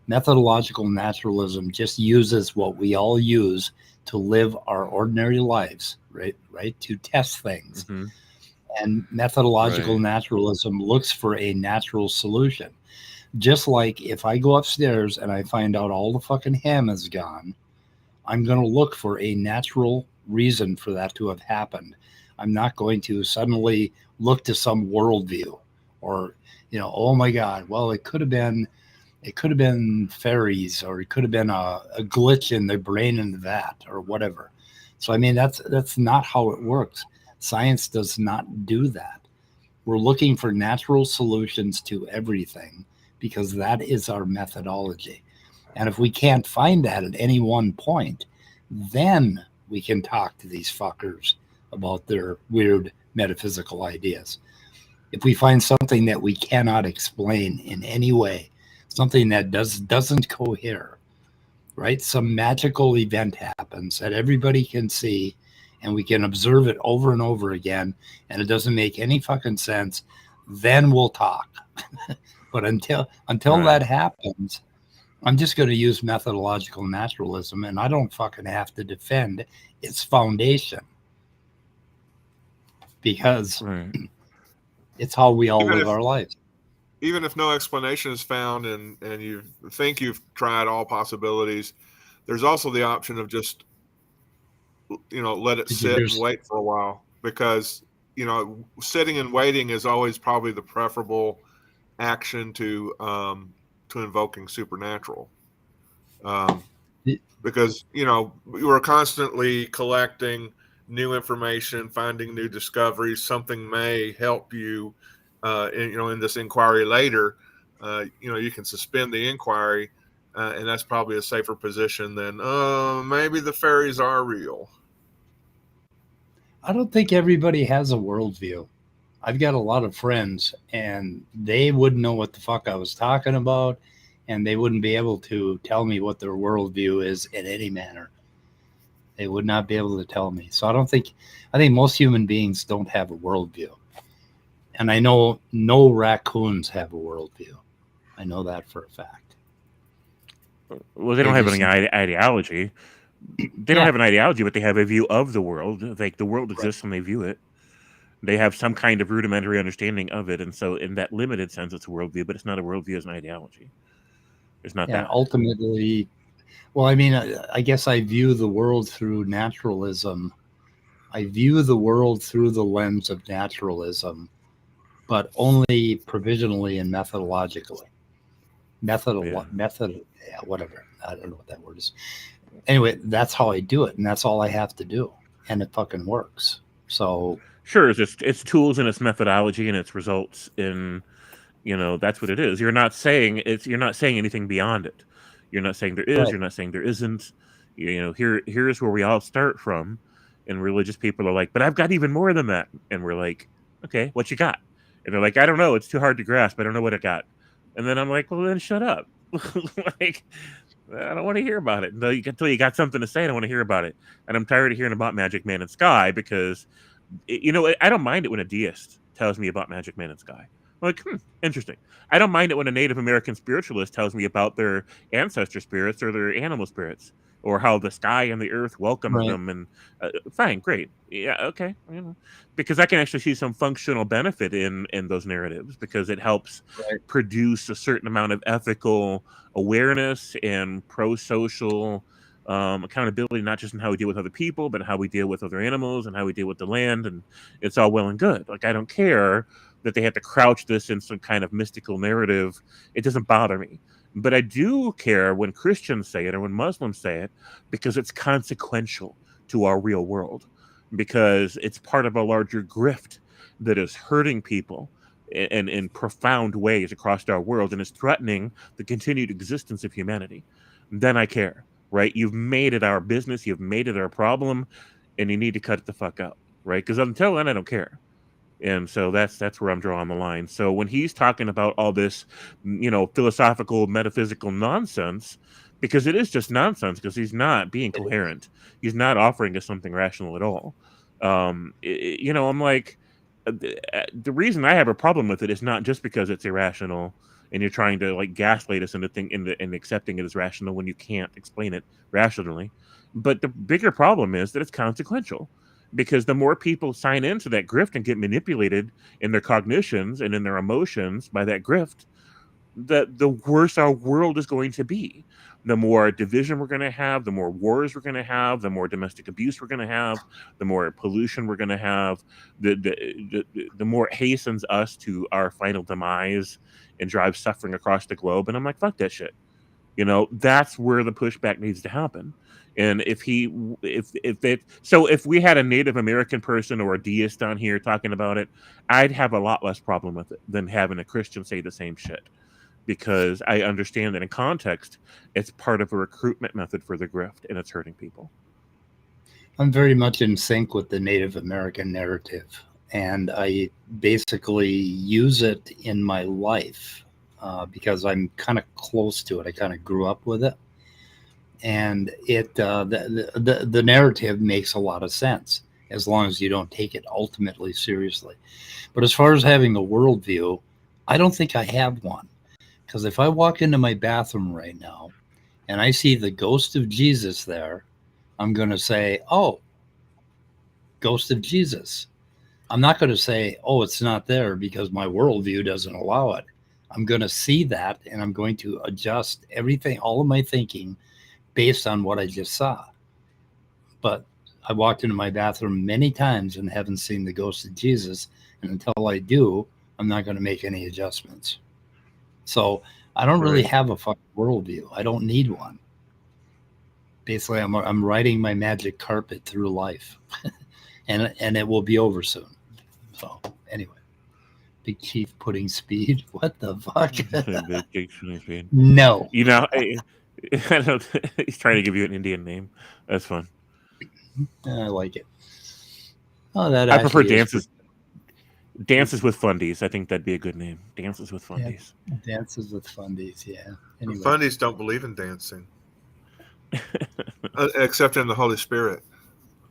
Methodological naturalism just uses what we all use to live our ordinary lives, right, to test things. Mm-hmm. And methodological Right. naturalism looks for a natural solution. Just like if I go upstairs and I find out all the fucking ham is gone, I'm going to look for a natural reason for that to have happened. I'm not going to suddenly look to some worldview or, oh my God, well, it could have been fairies, or it could have been a glitch in the brain in the vat or whatever. So, I mean, that's not how it works. Science does not do that. We're looking for natural solutions to everything because that is our methodology. And if we can't find that at any one point, then we can talk to these fuckers about their weird metaphysical ideas. If we find something that we cannot explain in any way, something that doesn't cohere, right? Some magical event happens that everybody can see and we can observe it over and over again, and it doesn't make any fucking sense, then we'll talk. But until Right. that happens, I'm just going to use methodological naturalism, and I don't fucking have to defend its foundation because Right. it's how we all Even live if- our lives. Even if no explanation is found and you think you've tried all possibilities, there's also the option of just, let it sit and wait for a while, because, sitting and waiting is always probably the preferable action to invoking supernatural. Because, we're constantly collecting new information, finding new discoveries. Something may help you in this inquiry later. You can suspend the inquiry, and that's probably a safer position than maybe the fairies are real. I don't think everybody has a worldview. I've got a lot of friends, and they wouldn't know what the fuck I was talking about, and they wouldn't be able to tell me what their worldview is in any manner. They would not be able to tell me. So I think most human beings don't have a worldview. And I know no raccoons have a worldview. I know that for a fact. Well, they don't have any ideology. They don't have an ideology, but they have a view of the world. Like the world exists and they view it. They have some kind of rudimentary understanding of it. And so in that limited sense, it's a worldview, but it's not a worldview as an ideology. It's not that. Ultimately, well, I mean, I guess I view the world through naturalism. I view the world through the lens of naturalism, but only provisionally and methodologically. Whatever. I don't know what that word is. Anyway, that's how I do it, and that's all I have to do, and it fucking works. So sure, it's tools and its methodology and its results in, that's what it is. You're not saying anything beyond it. You're not saying there is. Right. You're not saying there isn't. Here's where we all start from, and religious people are like, but I've got even more than that, and we're like, okay, what you got? And they're like, I don't know. It's too hard to grasp. I don't know what I got. And then I'm like, well, then shut up. Like, I don't want to hear about it until you got something to say. I don't want to hear about it, and I'm tired of hearing about Magic Man in Sky because, I don't mind it when a deist tells me about Magic Man in Sky. I'm like, interesting. I don't mind it when a Native American spiritualist tells me about their ancestor spirits or their animal spirits, or how the sky and the earth welcomes them. And fine, great, yeah, okay, because I can actually see some functional benefit in those narratives, because it helps produce a certain amount of ethical awareness and pro-social accountability, not just in how we deal with other people, but how we deal with other animals and how we deal with the land. And it's all well and good. Like, I don't care that they have to crouch this in some kind of mystical narrative. It doesn't bother me. But I do care when Christians say it or when Muslims say it, because it's consequential to our real world, because it's part of a larger grift that is hurting people in profound ways across our world and is threatening the continued existence of humanity. Then I care, right? You've made it our business. You've made it our problem, and you need to cut it the fuck out, right? Because until then, I don't care. And so that's where I'm drawing the line. So when he's talking about all this, philosophical, metaphysical nonsense, because it is just nonsense, because he's not being coherent. He's not offering us something rational at all. I'm like, the reason I have a problem with it is not just because it's irrational and you're trying to like gaslight us into accepting it as rational when you can't explain it rationally. But the bigger problem is that it's consequential, because the more people sign into that grift and get manipulated in their cognitions and in their emotions by that grift, the worse our world is going to be. The more division we're going to have, the more wars we're going to have, the more domestic abuse we're going to have, the more pollution we're going to have, the more it hastens us to our final demise and drives suffering across the globe. And I'm like, fuck that shit. That's where the pushback needs to happen. And if we had a Native American person or a deist on here talking about it, I'd have a lot less problem with it than having a Christian say the same shit, because I understand that in context, it's part of a recruitment method for the grift, and it's hurting people. I'm very much in sync with the Native American narrative, and I basically use it in my life because I'm kind of close to it. I kind of grew up with it, and the narrative makes a lot of sense as long as you don't take it ultimately seriously. But as far as having a worldview, I don't think I have one. Because if I walk into my bathroom right now and I see the ghost of Jesus there, I'm going to say, oh, ghost of Jesus. I'm not going to say, oh, it's not there because my worldview doesn't allow it. I'm going to see that, and I'm going to adjust everything, all of my thinking based on what I just saw. But I walked into my bathroom many times and haven't seen the ghost of Jesus. And until I do, I'm not going to make any adjustments. So I don't really have a fucking worldview. I don't need one. Basically, I'm riding my magic carpet through life, and it will be over soon. So anyway, Big Chief putting speed. What the fuck? Big Chief putting speed. No. I don't. He's trying to give you an Indian name. That's fun. I like it. Oh, that I prefer dances. Dances with Fundies. I think that'd be a good name. Dances with Fundies. Yeah, dances with Fundies. Yeah. Anyway. Fundies don't believe in dancing, except in the Holy Spirit.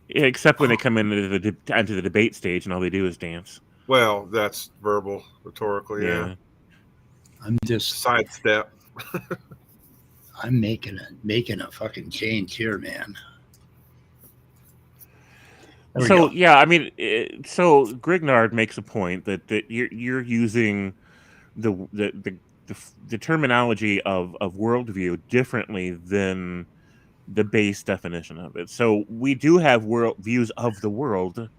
Yeah, except when they come into the debate stage and all they do is dance. Well, that's verbal, rhetorical. Yeah. I'm just sidestep. I'm making a fucking change here, man. So yeah, I mean, so Grignard makes a point that you're using the terminology of worldview differently than the base definition of it. So we do have world views of the world,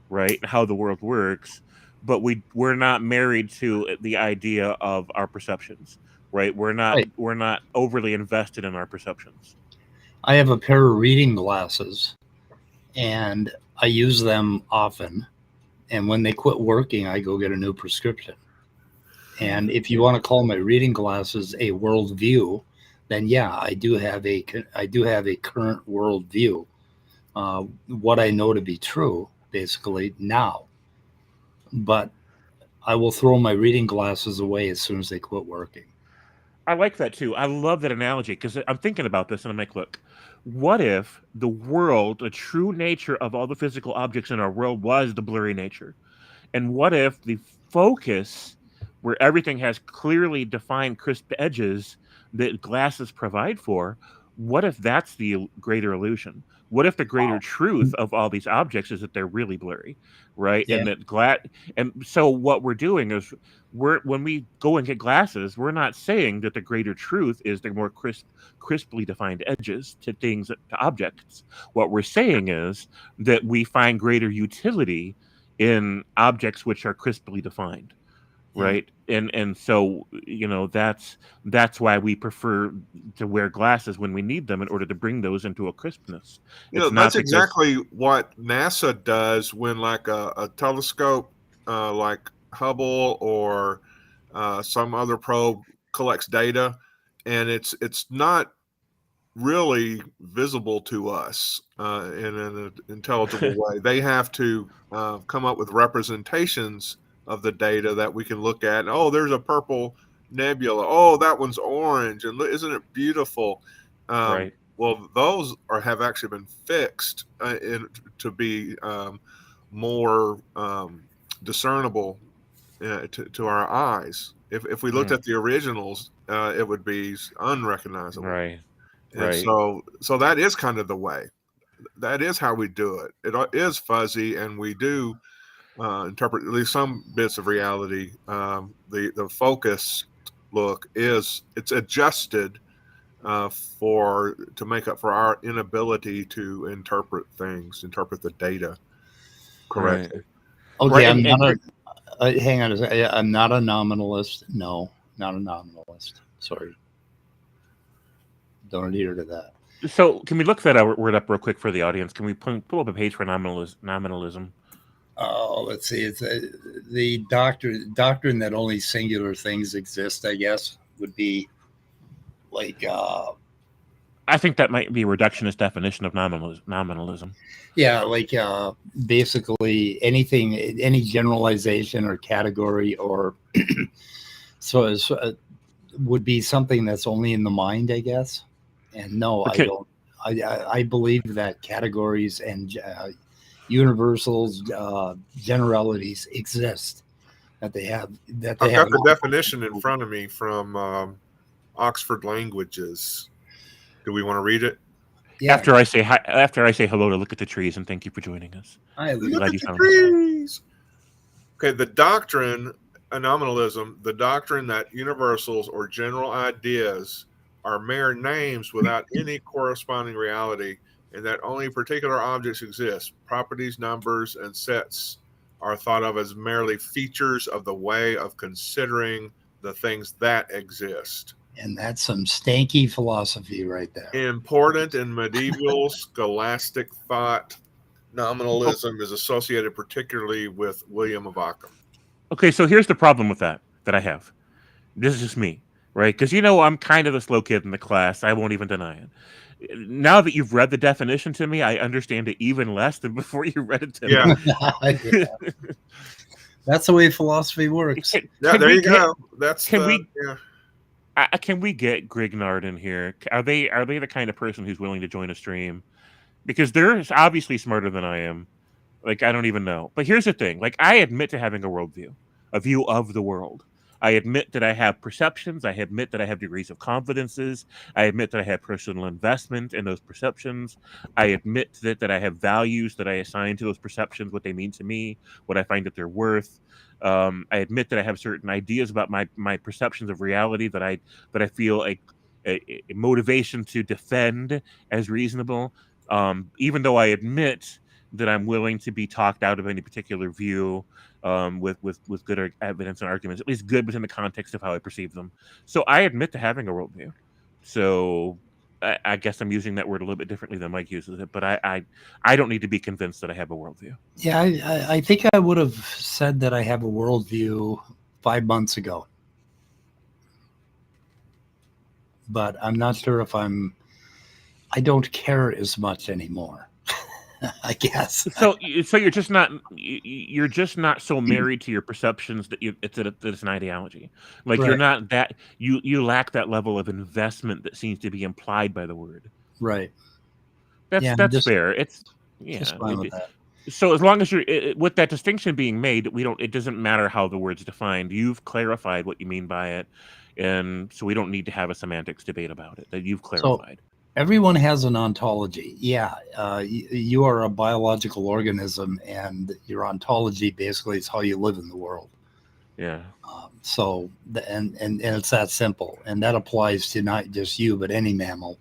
right? How the world works, but we're not married to the idea of our perceptions, right? We're not overly invested in our perceptions. I have a pair of reading glasses, and I use them often. And when they quit working, I go get a new prescription. And if you want to call my reading glasses a worldview, then yeah, I do have a current worldview. What I know to be true, basically now. But I will throw my reading glasses away as soon as they quit working. I like that too. I love that analogy, because I'm thinking about this and I'm like, look, what if the world, the true nature of all the physical objects in our world was the blurry nature? And what if the focus, where everything has clearly defined crisp edges that glasses provide for, what if that's the greater illusion? What if the greater truth of all these objects is that they're really blurry, right? Yeah. And so what we're doing is when we go and get glasses, we're not saying that the greater truth is the more crisply defined edges to things, to objects. What we're saying is that we find greater utility in objects which are crisply defined. Right. And so, that's why we prefer to wear glasses when we need them in order to bring those into a crispness. That's exactly what NASA does when like a telescope like Hubble or some other probe collects data, and it's not really visible to us in an intelligible way. They have to come up with representations of the data that we can look at. And, oh, there's a purple nebula. Oh, that one's orange. And isn't it beautiful? Right. Well, those have actually been fixed to be more discernible to our eyes. If we looked at the originals, it would be unrecognizable. Right. And Right. so that is kind of the way. That is how we do it. It is fuzzy, and we do interpret at least some bits of reality. The focus look it's adjusted to make up for our inability to interpret the data correctly. Okay, Right, I'm and- not hang on a second. I'm not a nominalist. No, not a nominalist. Sorry. Don't adhere to that. So, can we look that word up real quick for the audience? Can we pull up a page for nominalism? Oh, let's see. It's the doctrine that only singular things exist, I guess, would be like I think that might be a reductionist definition of nominalism. yeah, like basically anything, any generalization or category or so would be something that's only in the mind, I guess. And no, Okay. I don't. I believe that categories and universals, generalities exist. That they have. That they I've have. got the definition in front of me from Oxford Languages. Do we want to read it? Yeah. After I say hello to look at the trees and thank you for joining us. Look Glad at you the found trees. Okay, the doctrine, nominalism, the doctrine that universals or general ideas are mere names without any corresponding reality, and that only particular objects exist. Properties, numbers, and sets are thought of as merely features of the way of considering the things that exist. And that's some stanky philosophy right there. Important in medieval scholastic thought, nominalism is associated particularly with William of Ockham. Okay, so here's the problem with that I have. This is just me, right? Because I'm kind of the slow kid in the class. I won't even deny it. Now that you've read the definition to me, I understand it even less than before you read it to me. Yeah. That's the way philosophy works. There you go. Can we get Grignard in here? Are they the kind of person who's willing to join a stream? Because they're obviously smarter than I am. Like, I don't even know. But here's the thing. Like, I admit to having a worldview, a view of the world. I admit that I have perceptions. I admit that I have degrees of confidences. I admit that I have personal investment in those perceptions. I admit that I have values that I assign to those perceptions, what they mean to me, what I find that they're worth. I admit that I have certain ideas about my perceptions of reality that I feel a motivation to defend as reasonable. Even though I admit that I'm willing to be talked out of any particular view with good evidence and arguments, at least good within the context of how I perceive them. So I admit to having a worldview. So I guess I'm using that word a little bit differently than Mike uses it, but I don't need to be convinced that I have a worldview. Yeah, I think I would have said that I have a worldview 5 months ago. But I'm not sure if I don't care as much anymore. I guess. So you're just not so married to your perceptions that it's an ideology. Like, right. You're not that you lack that level of investment that seems to be implied by the word. Right. That's fair. It's just fine with that. So as long as you're with that distinction being made, it doesn't matter how the word's defined. You've clarified what you mean by it, and so we don't need to have a semantics debate about it. That you've clarified. So, everyone has an ontology. Yeah, you are a biological organism, and your ontology basically is how you live in the world. Yeah. So, and it's that simple, and that applies to not just you, but any mammal.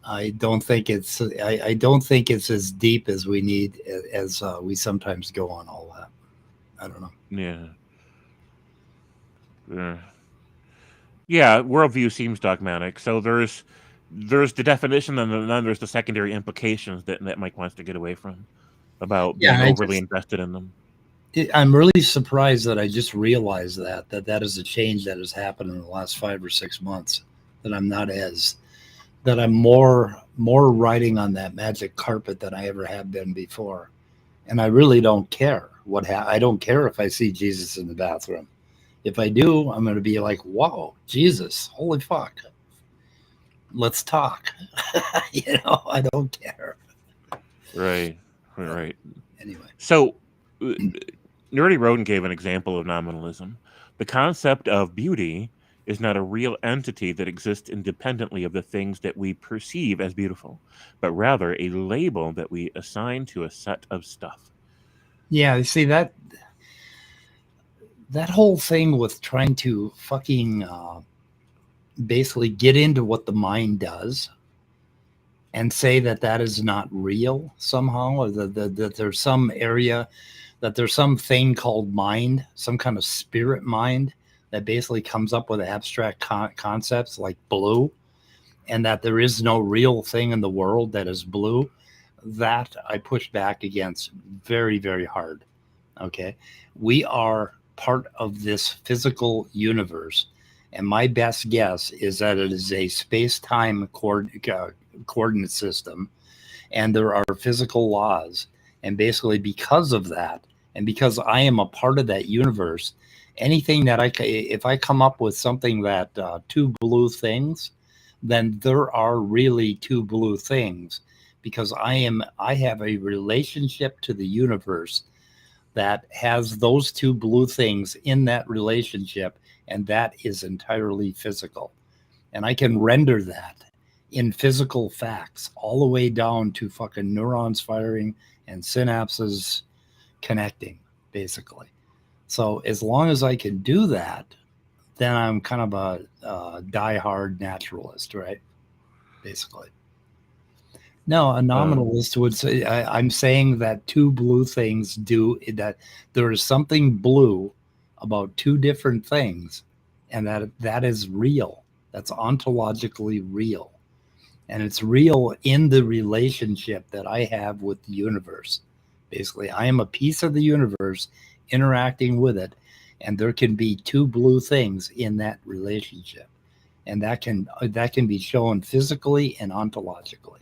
I don't think it's as deep as we need, as we sometimes go on all that. I don't know. Yeah. Yeah, worldview seems dogmatic. So there's the definition, and then there's the secondary implications that Mike wants to get away from about being overly invested in them. I'm really surprised that I just realized that is a change that has happened in the last 5 or 6 months, that I'm not as that I'm more riding on that magic carpet than I ever have been before, and I really don't care I don't care if I see Jesus in the bathroom. If I do, I'm going to be like, "Whoa, Jesus, holy fuck, let's talk." I don't care. Right. Anyway, So, Nerdy Roden gave an example of nominalism. The concept of beauty is not a real entity that exists independently of the things that we perceive as beautiful, but rather a label that we assign to a set of stuff. yeah, you see that whole thing with trying to fucking basically get into what the mind does and say that is not real somehow, or that there's some area, that there's some thing called mind, some kind of spirit mind that basically comes up with abstract concepts like blue, and that there is no real thing in the world that is blue. That I push back against very, very hard. Okay. We are part of this physical universe. And my best guess is that it is a space-time coordinate system, and there are physical laws. And basically, because of that, and because I am a part of that universe, anything that if I come up with something that two blue things, then there are really two blue things, because I have a relationship to the universe that has those two blue things in that relationship, and that is entirely physical. And I can render that in physical facts all the way down to fucking neurons firing and synapses connecting, basically. So as long as I can do that, then I'm kind of a diehard naturalist, right? Basically. No, a nominalist would say, I'm saying that two blue things do that. There is something blue about two different things, and that is real. That's ontologically real. And it's real in the relationship that I have with the universe. Basically, I am a piece of the universe interacting with it, and there can be two blue things in that relationship. And that can be shown physically and ontologically.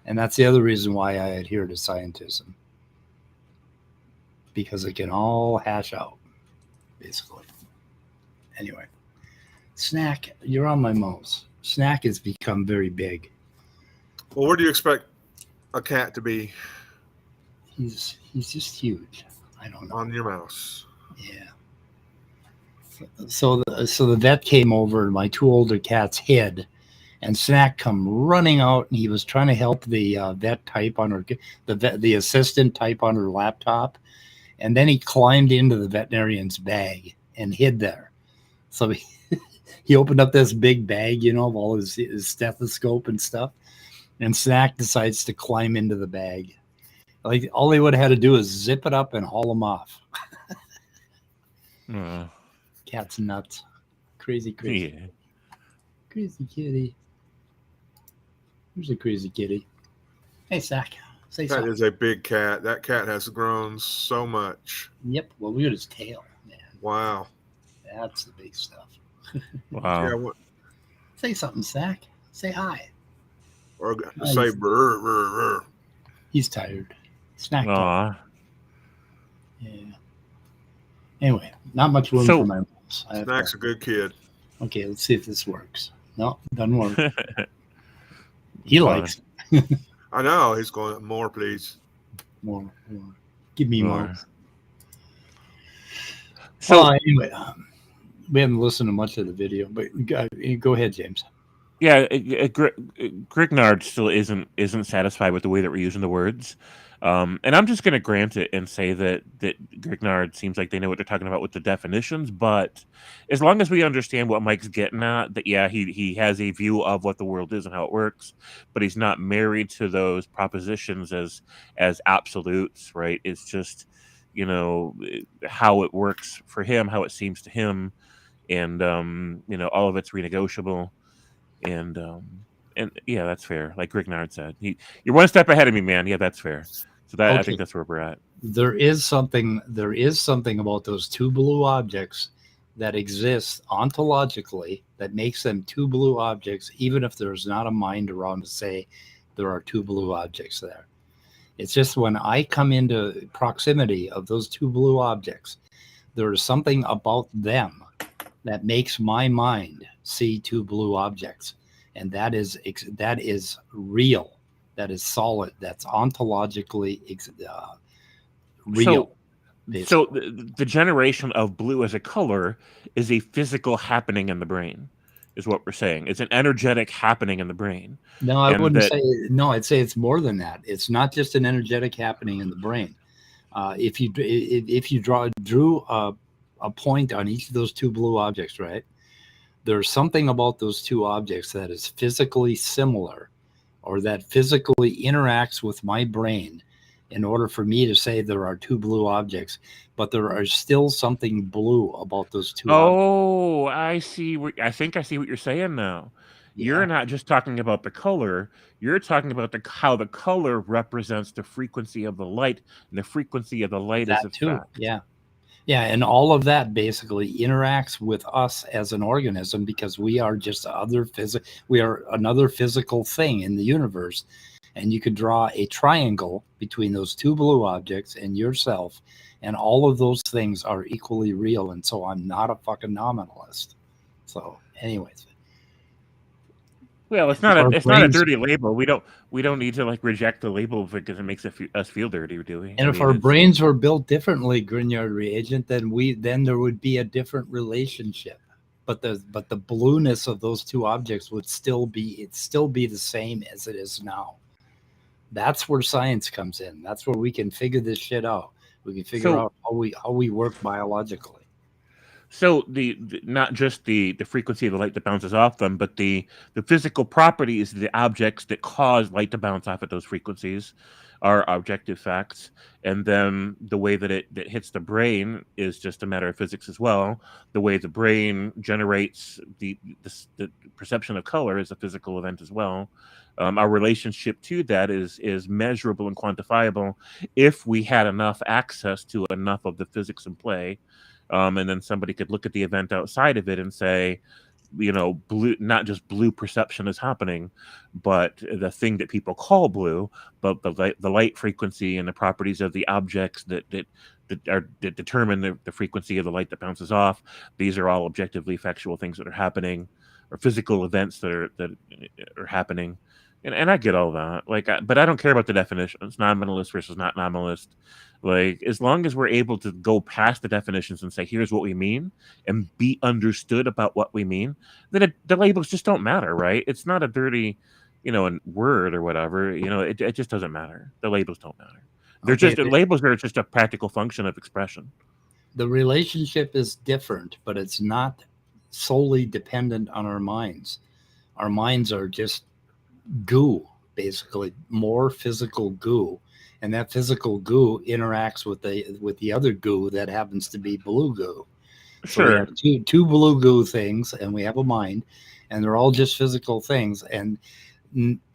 And that's the other reason why I adhere to scientism, because it can all hash out, basically. Anyway, Snack, you're on my mouse. Snack has become very big. Well, where do you expect a cat to be? He's just huge. I don't know. On your mouse. Yeah. So the vet came over, and my two older cats hid. And Snack come running out, and he was trying to help the vet type on her, the assistant type on her laptop, and then he climbed into the veterinarian's bag and hid there. So he opened up this big bag, of all his stethoscope and stuff, and Snack decides to climb into the bag. Like, all they would have had to do is zip it up and haul him off. Cat's nuts, crazy, Yeah. crazy kitty. Here's a crazy kitty. Hey, Zach. Say That something. is a big cat. That cat has grown so much. Yep. Well, look at his tail, man. Wow. That's the big stuff. Wow. Yeah, Say something, Zach. Say hi. or say brr, brr, brr. He's tired. Snack. Aw. Yeah. Anyway, not much room for my mouse. Snack's a good kid. Okay, let's see if this works. No, doesn't work. He likes I know. He's going, more, please. more. Give me more. So anyway, we haven't listened to much of the video, but go ahead, James. yeah, Grignard still isn't satisfied with the way that we're using the words, and I'm just going to grant it and say that Grignard seems like they know what they're talking about with the definitions. But as long as we understand what Mike's getting at, that yeah, he has a view of what the world is and how it works, but he's not married to those propositions as absolutes, right? It's just how it works for him, how it seems to him, and all of it's renegotiable. And yeah, that's fair. Like Grignard said, you're one step ahead of me, man. Yeah, that's fair. So that I think that's where we're at. There is something about those two blue objects that exists ontologically that makes them two blue objects, even if there's not a mind around to say there are two blue objects there. It's just when I come into proximity of those two blue objects, there is something about them that makes my mind see two blue objects. And that is real. That is solid. That's ontologically real. So the generation of blue as a color is a physical happening in the brain, is what we're saying. It's an energetic happening in the brain. No, I wouldn't say. No, I'd say it's more than that. It's not just an energetic happening in the brain. If you drew a point on each of those two blue objects, right? There's something about those two objects that is physically similar, or that physically interacts with my brain in order for me to say there are two blue objects, but there are still something blue about those two objects. I see. I think I see what you're saying now. Yeah. You're not just talking about the color. You're talking about how the color represents the frequency of the light, and the frequency of the light is a fact. Yeah. Yeah, and all of that basically interacts with us as an organism because we are just we are another physical thing in the universe. And you could draw a triangle between those two blue objects and yourself, and all of those things are equally real. And so I'm not a fucking nominalist. So, anyways. Well, it's not a dirty label. We don't need to like reject the label because it makes us feel dirty, do we? And if our brains were built differently, Grignard reagent, then there would be a different relationship. But the blueness of those two objects would still be the same as it is now. That's where science comes in. That's where we can figure this shit out. We can figure out how we work biologically. So the not just the frequency of the light that bounces off them, but the physical properties of the objects that cause light to bounce off at those frequencies are objective facts. And then the way that it hits the brain is just a matter of physics as well. The way the brain generates the perception of color is a physical event as well. Our relationship to that is measurable and quantifiable if we had enough access to enough of the physics in play. And then somebody could look at the event outside of it and say, blue, not just blue perception is happening, but the thing that people call blue, but the light frequency and the properties of the objects that determine the frequency of the light that bounces off. These are all objectively factual things that are happening, or physical events that are happening. And I get all that, but I don't care about the definitions, nominalist versus not nominalist. Like, as long as we're able to go past the definitions and say, here's what we mean, and be understood about what we mean, then the labels just don't matter, right? It's not a dirty, word or whatever. It just doesn't matter. The labels don't matter. Labels are just a practical function of expression. The relationship is different, but it's not solely dependent on our minds. Our minds are just goo, basically more physical goo, and that physical goo interacts with the other goo that happens to be blue goo. Sure. So we have two blue goo things, and we have a mind, and they're all just physical things, and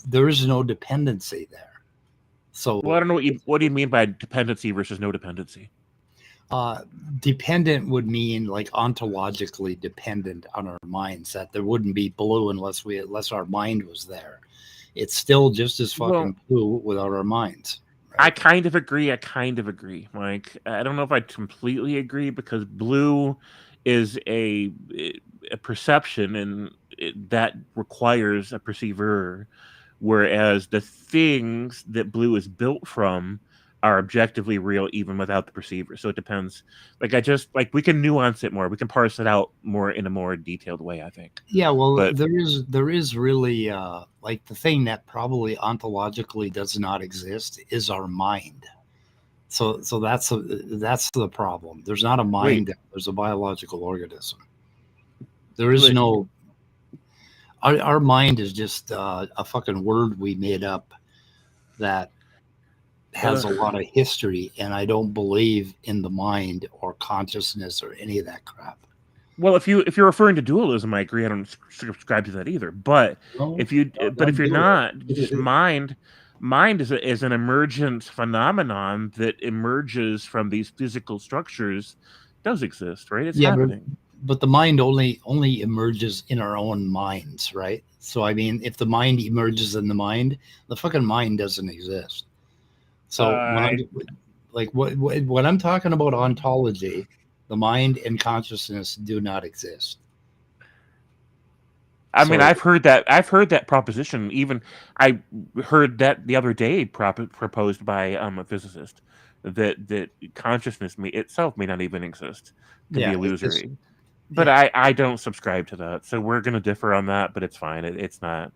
there is no dependency there. So, well, I don't know what do you mean by dependency versus no dependency? Dependent would mean like ontologically dependent on our minds, that there wouldn't be blue unless our mind was there. It's still just as fucking blue without our minds. Right? I kind of agree. Like, I don't know if I completely agree, because blue is a perception, and that requires a perceiver, whereas the things that blue is built from are objectively real even without the perceiver. So it depends. Like, we can nuance it more. We can parse it out more in a more detailed way, I think. Yeah, well, there is really like the thing that probably ontologically does not exist is our mind. So that's the problem. There's not a mind. There's a biological organism. There is no. Our mind is just a fucking word we made up that has a lot of history, and I don't believe in the mind or consciousness or any of that crap. Well, if you're referring to dualism, I agree. I don't subscribe to that either. But if you're not, just mind is an emergent phenomenon that emerges from these physical structures. It does exist, right? It's happening. but the mind only emerges in our own minds, right? So I mean, if the mind emerges in the mind, the fucking mind doesn't exist. So when I'm like when I'm talking about ontology, the mind and consciousness do not exist. I mean, I've heard that proposition. Even I heard that the other day proposed by a physicist that consciousness itself may not even exist, to be illusory. But I don't subscribe to that, so we're going to differ on that. But it's fine. It's not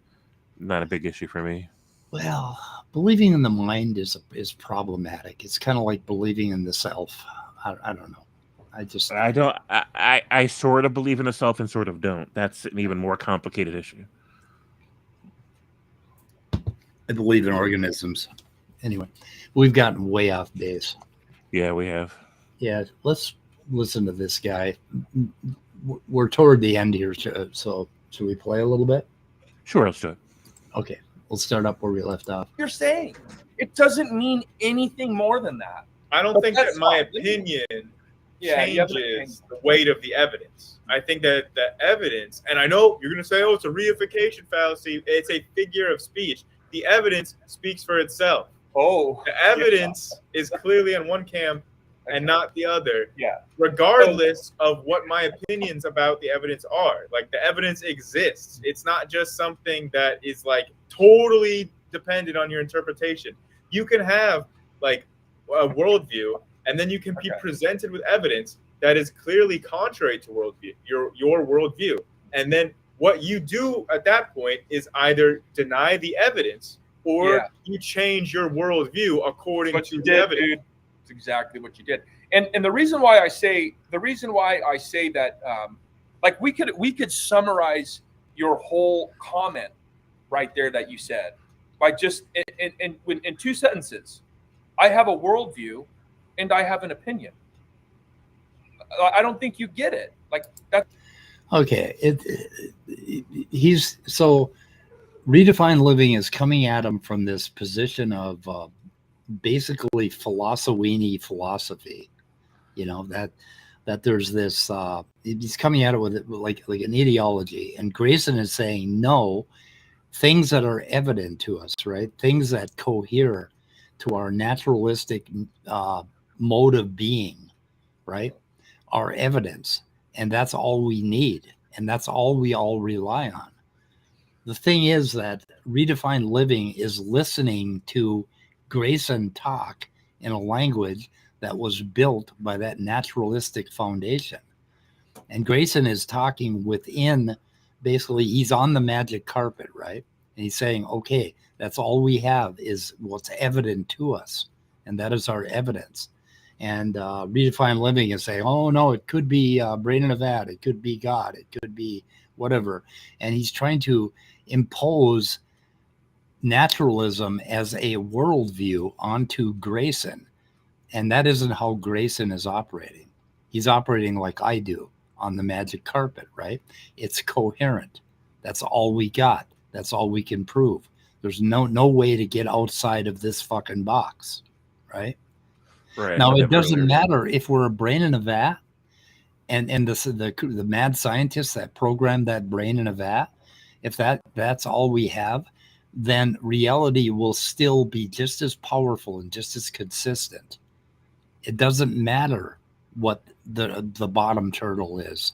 a big issue for me. Well, believing in the mind is problematic. It's kind of like believing in the self. I don't know. I sort of believe in the self and sort of don't. That's an even more complicated issue. I believe in organisms. Anyway, we've gotten way off base. Yeah, we have. Yeah, let's listen to this guy. We're toward the end here, so should we play a little bit? Sure, let's do it. Okay, we'll start up where we left off. You're saying it doesn't mean anything more than that. I don't think that my opinion changes the weight of the evidence. I think that the evidence, and I know you're going to say, oh, it's a reification fallacy. It's a figure of speech. The evidence speaks for itself. Oh, the evidence is clearly on one camp and not the other. Yeah. Regardless of what my opinions about the evidence are. Like, the evidence exists. It's not just something that is like totally dependent on your interpretation. You can have like a worldview, and then you can be presented with evidence that is clearly contrary to worldview, your worldview. And then what you do at that point is either deny the evidence or you change your worldview according to the evidence. Dude. It's exactly what you did. And the reason why I say that, like we could summarize your whole comment right there that you said by just in two sentences. I have a worldview and I have an opinion. I don't think you get it. Like that. Okay. He's so Redefine Living is coming at him from this position of basically philosophy, you know, that there's this, he's coming at it with like an ideology. And Grayson is saying, no, things that are evident to us, right? Things that cohere to our naturalistic mode of being, right, are evidence, and that's all we need, and that's all we all rely on. The thing is that Redefined Living is listening to Grayson talk in a language that was built by that naturalistic foundation, and Grayson is talking within, basically he's on the magic carpet, right? And he's saying, okay, that's all we have is what's evident to us, and that is our evidence. And Redefined Living is saying, oh, no, it could be brain in a vat. It could be God. It could be whatever. And he's trying to impose naturalism as a worldview onto Grayson. And that isn't how Grayson is operating. He's operating like I do on the magic carpet, right? It's coherent. That's all we got. That's all we can prove. There's no way to get outside of this fucking box, right? Right. Now, it doesn't matter if we're a brain in a vat and the mad scientists that programmed that brain in a vat, if that's all we have, then reality will still be just as powerful and just as consistent. It doesn't matter what the bottom turtle is,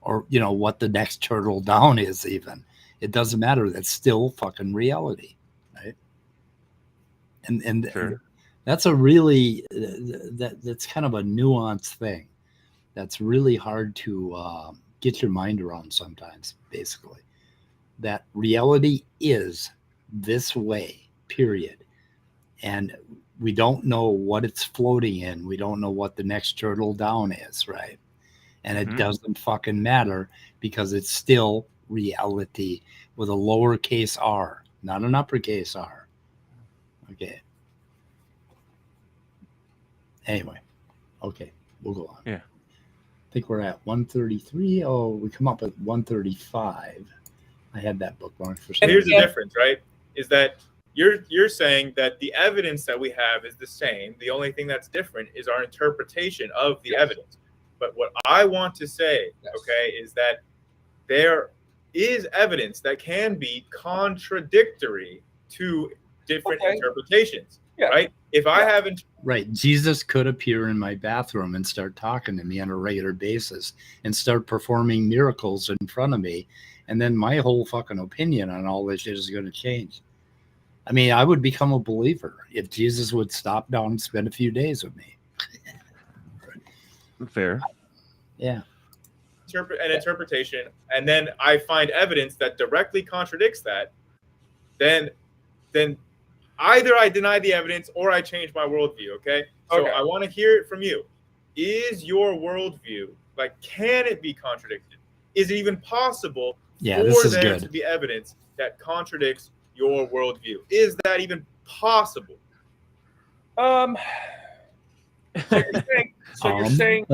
or, you know, what the next turtle down is even. It doesn't matter. That's still fucking reality, right? And sure. That's a really that's kind of a nuanced thing. That's really hard to get your mind around sometimes. Basically, that reality is this way, period, and we don't know what it's floating in. We don't know what the next turtle down is, right? And it doesn't fucking matter because it's still reality with a lowercase r, not an uppercase R. Okay. Anyway, okay, we'll go on. Yeah. I think we're at 133. Oh, we come up at 135. I had that bookmarked for some reason. Here's the reason. difference, right? Is that you're saying that the evidence that we have is the same. The only thing that's different is our interpretation of the evidence. But what I want to say, okay, is that there is evidence that can be contradictory to different interpretations, right? If I haven't... Right. Jesus could appear in my bathroom and start talking to me on a regular basis and start performing miracles in front of me. And then my whole fucking opinion on all this shit is going to change. I mean, I would become a believer if Jesus would stop down and spend a few days with me. Fair. Yeah. An interpretation, and then I find evidence that directly contradicts that, then either I deny the evidence or I change my worldview, okay? So I want to hear it from you. Is your worldview, like, can it be contradicted? Is it even possible for there to be evidence that contradicts your worldview? Is that even possible? So you're saying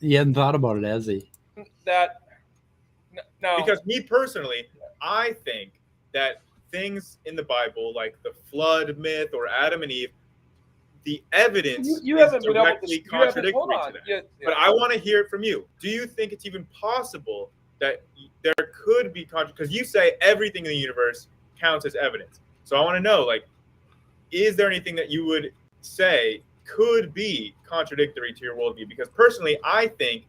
he hadn't thought about it, has he? That no, because me personally, I think that things in the Bible, like the flood myth or Adam and Eve, the evidence you haven't directly contradictory to that. But I want to hear it from you. Do you think it's even possible that there could be because you say everything in the universe counts as evidence? So I want to know, like, is there anything that you would say could be contradictory to your worldview? Because personally, I think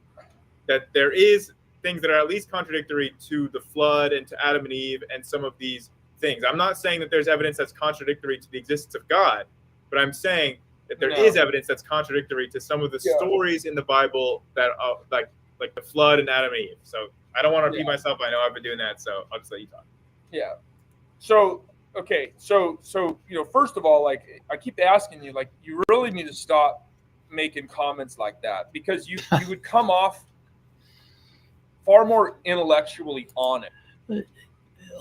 that there is things that are at least contradictory to the flood and to Adam and Eve and some of these things. I'm not saying that there's evidence that's contradictory to the existence of God, but I'm saying that there is evidence that's contradictory to some of the stories in the Bible that are like the flood and Adam and Eve. So I don't want to repeat myself. I know I've been doing that, so I'll just let you talk. Yeah. So okay, so first of all, like, I keep asking you, like, you really need to stop making comments like that, because you would come off far more intellectually honest.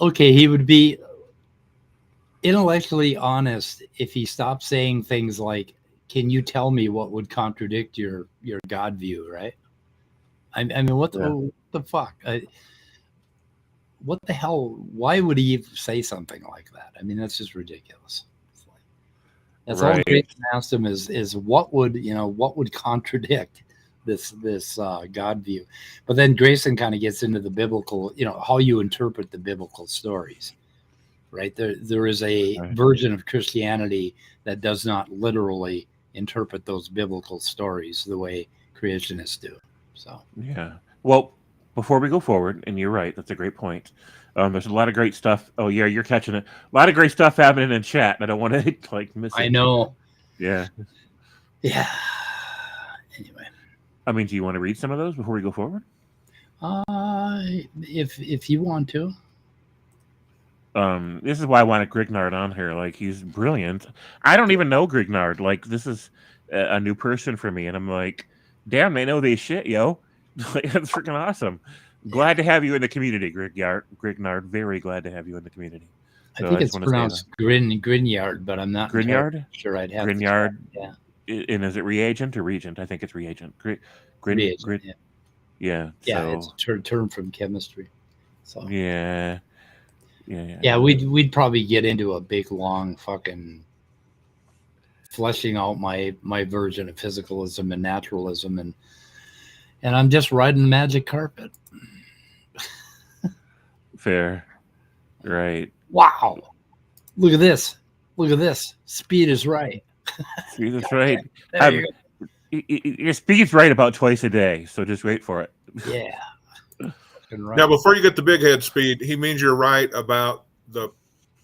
Okay, he would be intellectually honest if he stopped saying things like, "Can you tell me what would contradict your God view?" Right? I mean, what the fuck? What the hell? Why would he even say something like that? I mean, that's just ridiculous. That's all Grayson asked him is what would contradict this God view. But then Grayson kind of gets into the biblical, how you interpret the biblical stories, right? There is a version of Christianity that does not literally interpret those biblical stories the way creationists do. So yeah. Well, before we go forward, and you're right, that's a great point. There's a lot of great stuff. Oh yeah, you're catching it. A lot of great stuff happening in chat. I don't want to miss it. I know. Yeah. Yeah. Anyway. I mean, do you want to read some of those before we go forward? If you want to. This is why I wanted Grignard on here. Like, he's brilliant. I don't even know Grignard. Like, this is a new person for me, and I'm like, damn, they know they shit, yo. Like, that's freaking awesome. Glad to have you in the community, Grignard. Very glad to have you in the community. So I think it's pronounced Grignard, but I'm not Grignard. Sure, I'd have Grignard. Yeah. And is it reagent or regent? I think it's reagent. Reagent, yeah. Yeah, So, it's a term from chemistry. So yeah. We'd probably get into a big long fucking fleshing out my version of physicalism and naturalism, and I'm just riding the magic carpet. Fair. Right. Wow. Look at this. Speed is right. Speed is right. Your speed's right about twice a day, so just wait for it. Yeah. Right. Now, before you get the big head speed, he means you're right about the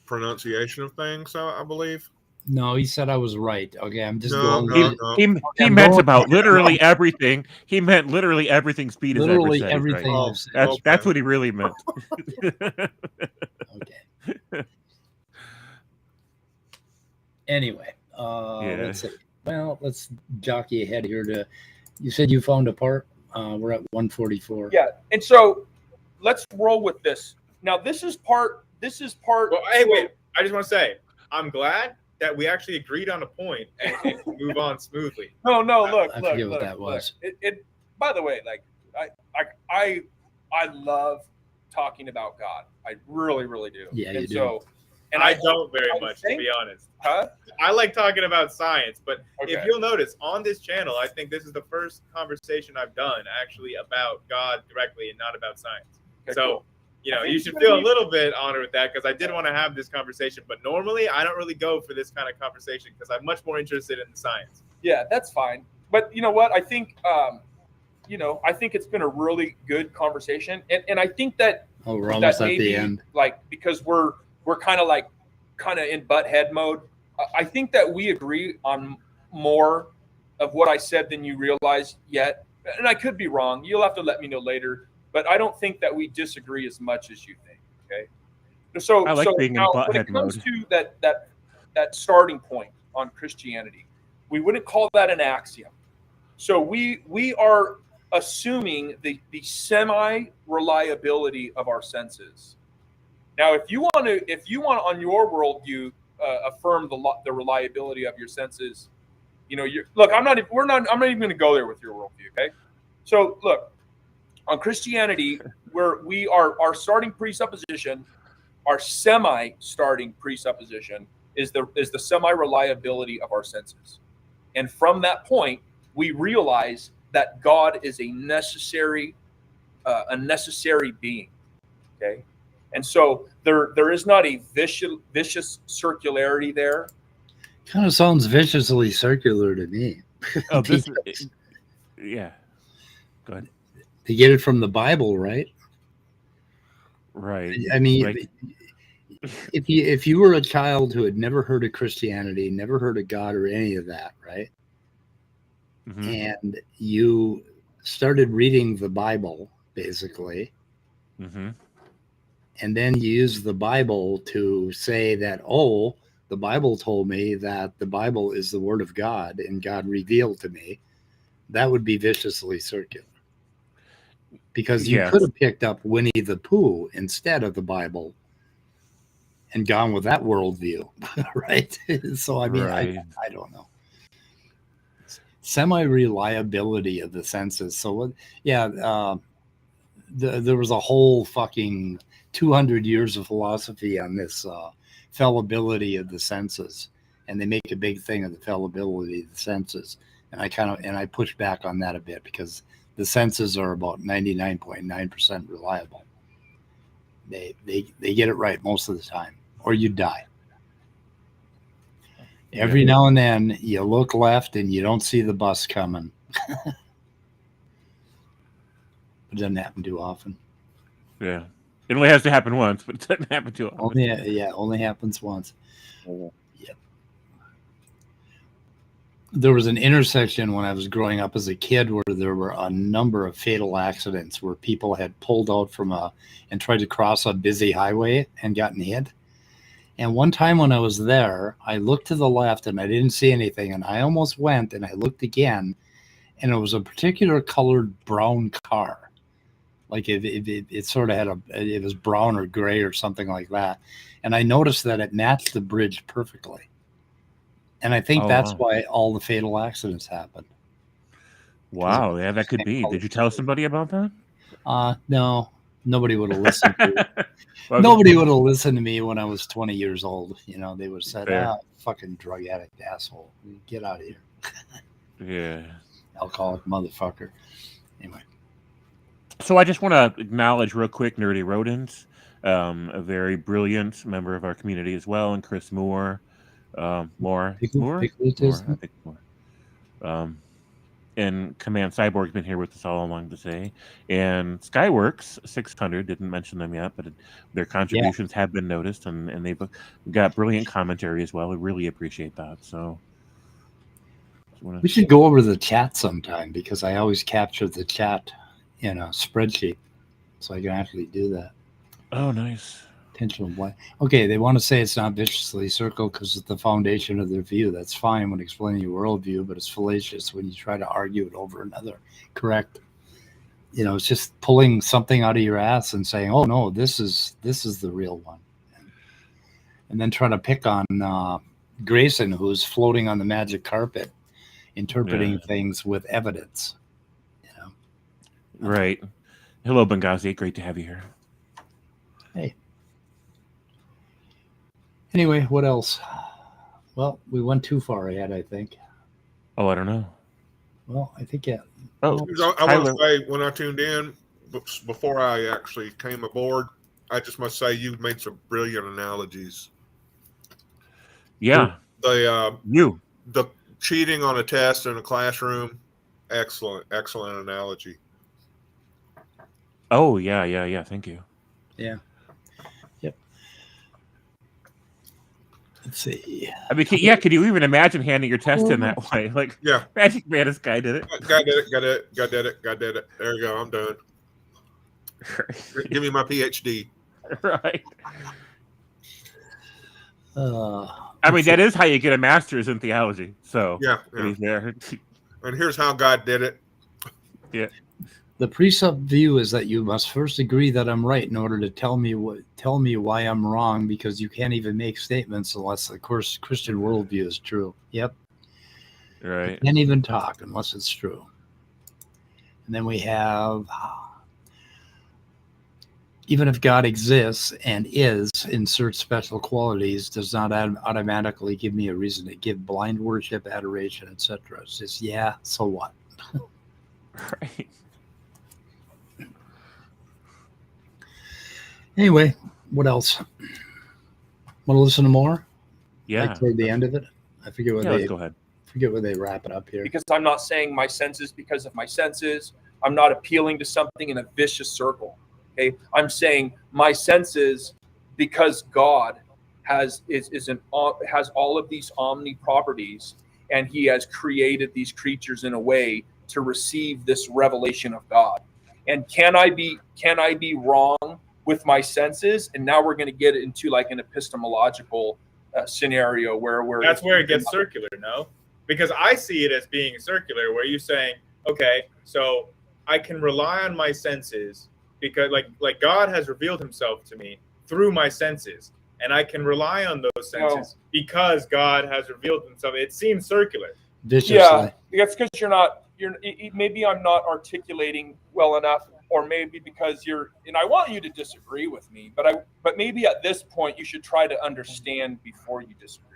pronunciation of things, I believe. No, he said I was right. Okay, I'm just going. He meant about literally everything. He meant literally everything Speed has ever said. Everything. Right. That's what he really meant. Okay. Anyway, let's see. Well, let's jockey ahead here you said you found a part. We're at 144. Yeah, and so let's roll with this. Now, this is part. Well, hey, wait. I just want to say, I'm glad that we actually agreed on a point and move on smoothly. No, look. I forget what that was. It. By the way, like, I love talking about God. I really, really do. Yeah, and you do. So, And I don't very I much, think- to be honest. Huh? I like talking about science, but if Okay. you'll notice on this channel, I think this is the first conversation I've done actually about God directly and not about science. Okay, So, cool. you know, I think you it's should gonna feel be- a little bit honored with that because I did want to have this conversation. But normally, I don't really go for this kind of conversation because I'm much more interested in the science. Yeah, that's fine. But you know what? I think, I think it's been a really good conversation, and I think that Oh, we're almost that at maybe the end. like because we're kind of in butt head mode. I think that we agree on more of what I said than you realize yet, and I could be wrong. You'll have to let me know later. But I don't think that we disagree as much as you think. Okay. So I like being in now, butt when head it comes mode. to that starting point on Christianity, we wouldn't call that an axiom. So we are assuming the semi reliability of our senses. Now, if you want on your worldview affirm the reliability of your senses, I'm not even going to go there with your worldview. Okay, so look, on Christianity, where our starting presupposition, our semi-starting presupposition is the semi-reliability of our senses, and from that point, we realize that God is a necessary being. Okay, and so there is not a vicious circularity there. Kind of sounds viciously circular to me. Oh, yeah. Go ahead. They get it from the Bible, right? Right. I mean, Like- if you were a child who had never heard of Christianity, never heard of God or any of that, right? Mhm. And you started reading the Bible, basically, Mhm. and then you use the Bible to say that, oh, the Bible told me that the Bible is the Word of God and God revealed to me, that would be viciously circular. Because you Yes. could have picked up Winnie the Pooh instead of the Bible and gone with that worldview, right? So, I mean, Right. I don't know. Semi-reliability of the senses. So, yeah, there was a whole fucking 200 years of philosophy on this fallibility of the senses, and they make a big thing of the fallibility of the senses. And I push back on that a bit because the senses are about 99.9% reliable. They get it right most of the time, or you die. Every now and then you look left and you don't see the bus coming. It doesn't happen too often. Yeah. It only has to happen once, but it doesn't happen too often. Only happens once. Yeah. Yep. There was an intersection when I was growing up as a kid where there were a number of fatal accidents where people had pulled out and tried to cross a busy highway and gotten hit. And one time when I was there, I looked to the left and I didn't see anything. And I almost went and I looked again, and it was a particular colored brown car. Like it sort of it was brown or gray or something like that. And I noticed that it matched the bridge perfectly. And I think that's why all the fatal accidents happened. Wow, yeah, that could be. Did you tell somebody about that? No, nobody would have listened to it. Nobody would have listened to me when I was 20 years old. You know, they would have said, fucking drug addict asshole. Get out of here. Yeah. Alcoholic motherfucker. Anyway. So I just want to acknowledge real quick Nerdy Rodent, a very brilliant member of our community as well, and Chris Moore. Moore. And Command Cyborg's been here with us all along today. And Skyworks 600, didn't mention them yet, but their contributions have been noticed, and they've got brilliant commentary as well. We really appreciate that. So we should go over the chat sometime because I always capture the chat in a spreadsheet, so I can actually do that. Oh, nice. Intentional blind. Okay, they want to say it's not viciously circled because it's the foundation of their view. That's fine when explaining your worldview, but it's fallacious when you try to argue it over another. Correct. You know, it's just pulling something out of your ass and saying, "Oh no, this is the real one," and then trying to pick on Grayson, who's floating on the magic carpet, interpreting things with evidence. You know. Right. Hello, Benghazi. Great to have you here. Hey. Anyway, what else? Well, we went too far ahead, I think. Oh, I don't know. Well, I think, yeah. Oh, I want to say, when I tuned in, before I actually came aboard, I just must say you made some brilliant analogies. yeah. The cheating on a test in a classroom, excellent analogy. Oh, yeah. Thank you. Yeah. Yep. Let's see. I mean, could you even imagine handing your test in that way? Like, Yeah, Magic Mantis guy did it. Guy did it. There you go. I'm done. Give me my PhD. Right. I mean, that is how you get a master's in theology. So yeah. There. And here's how God did it. Yeah. The precept view is that you must first agree that I'm right in order to tell me why I'm wrong, because you can't even make statements unless, of course, Christian worldview is true. Yep. Right. You can't even talk unless it's true. And then we have, even if God exists and insert special qualities, does not automatically give me a reason to give blind worship, adoration, etc. It's just, yeah, so what? Right. Anyway, what else? Want to listen to more? Yeah. Like toward the end of it? I forget what let's go ahead. Forget where they wrap it up here. Because I'm not saying my senses because of my senses. I'm not appealing to something in a vicious circle. Okay, I'm saying my senses because God has all of these omni properties, and He has created these creatures in a way to receive this revelation of God. And can I be wrong with my senses? And now we're going to get into like an epistemological scenario where that's where it gets circular, no? Because I see it as being circular, where you're saying, okay, so I can rely on my senses because like God has revealed Himself to me through my senses, and I can rely on those senses because God has revealed Himself. It seems circular. Viciously. Yeah, that's because maybe I'm not articulating well enough, or maybe because and I want you to disagree with me, but maybe at this point you should try to understand before you disagree.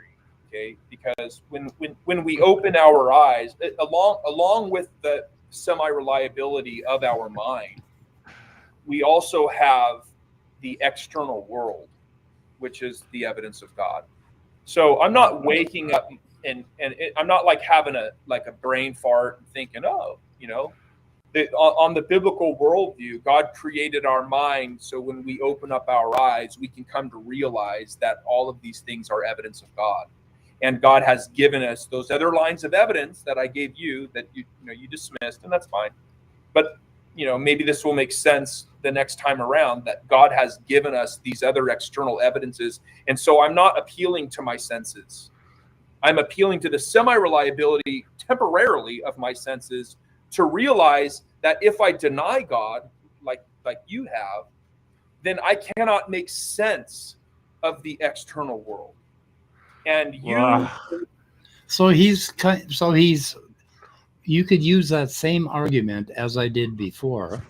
Okay, because when we open our eyes, along with the semi-reliability of our mind, we also have the external world, which is the evidence of God. So I'm not waking up and I'm not like having a brain fart and thinking, on the biblical worldview, God created our mind. So when we open up our eyes, we can come to realize that all of these things are evidence of God. And God has given us those other lines of evidence that I gave you that you dismissed, and that's fine. But maybe this will make sense the next time around, that God has given us these other external evidences. And so I'm not appealing to my senses. I'm appealing to the semi-reliability temporarily of my senses to realize that if I deny God, like you have, then I cannot make sense of the external world. And you could use that same argument as I did before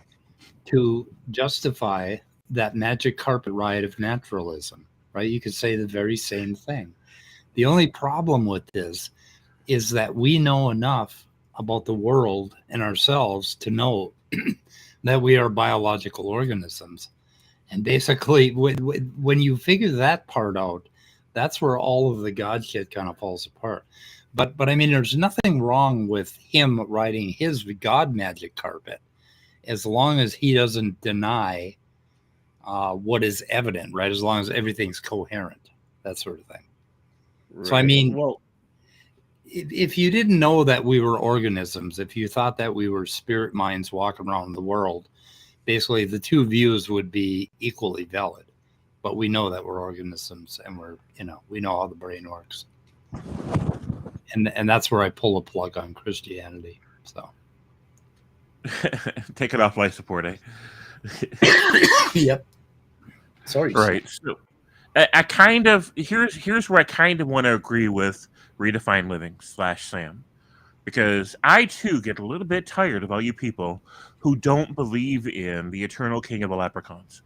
to justify that magic carpet ride of naturalism, right? You could say the very same thing. The only problem with this is that we know enough about the world and ourselves to know that we are biological organisms. And basically, when you figure that part out, that's where all of the God shit kind of falls apart. But I mean, there's nothing wrong with him riding his God magic carpet, as long as he doesn't deny what is evident, right? As long as everything's coherent, that sort of thing. Right. So I mean, if you didn't know that we were organisms, if you thought that we were spirit minds walking around the world, basically the two views would be equally valid. But we know that we're organisms, and we know how the brain works. And that's where I pull a plug on Christianity. So take it off life support, eh? Yep. Sorry. Right. So I kind of here's where I kind of want to agree with Redefine Living /Sam, because I too get a little bit tired of all you people who don't believe in the eternal king of the leprechauns.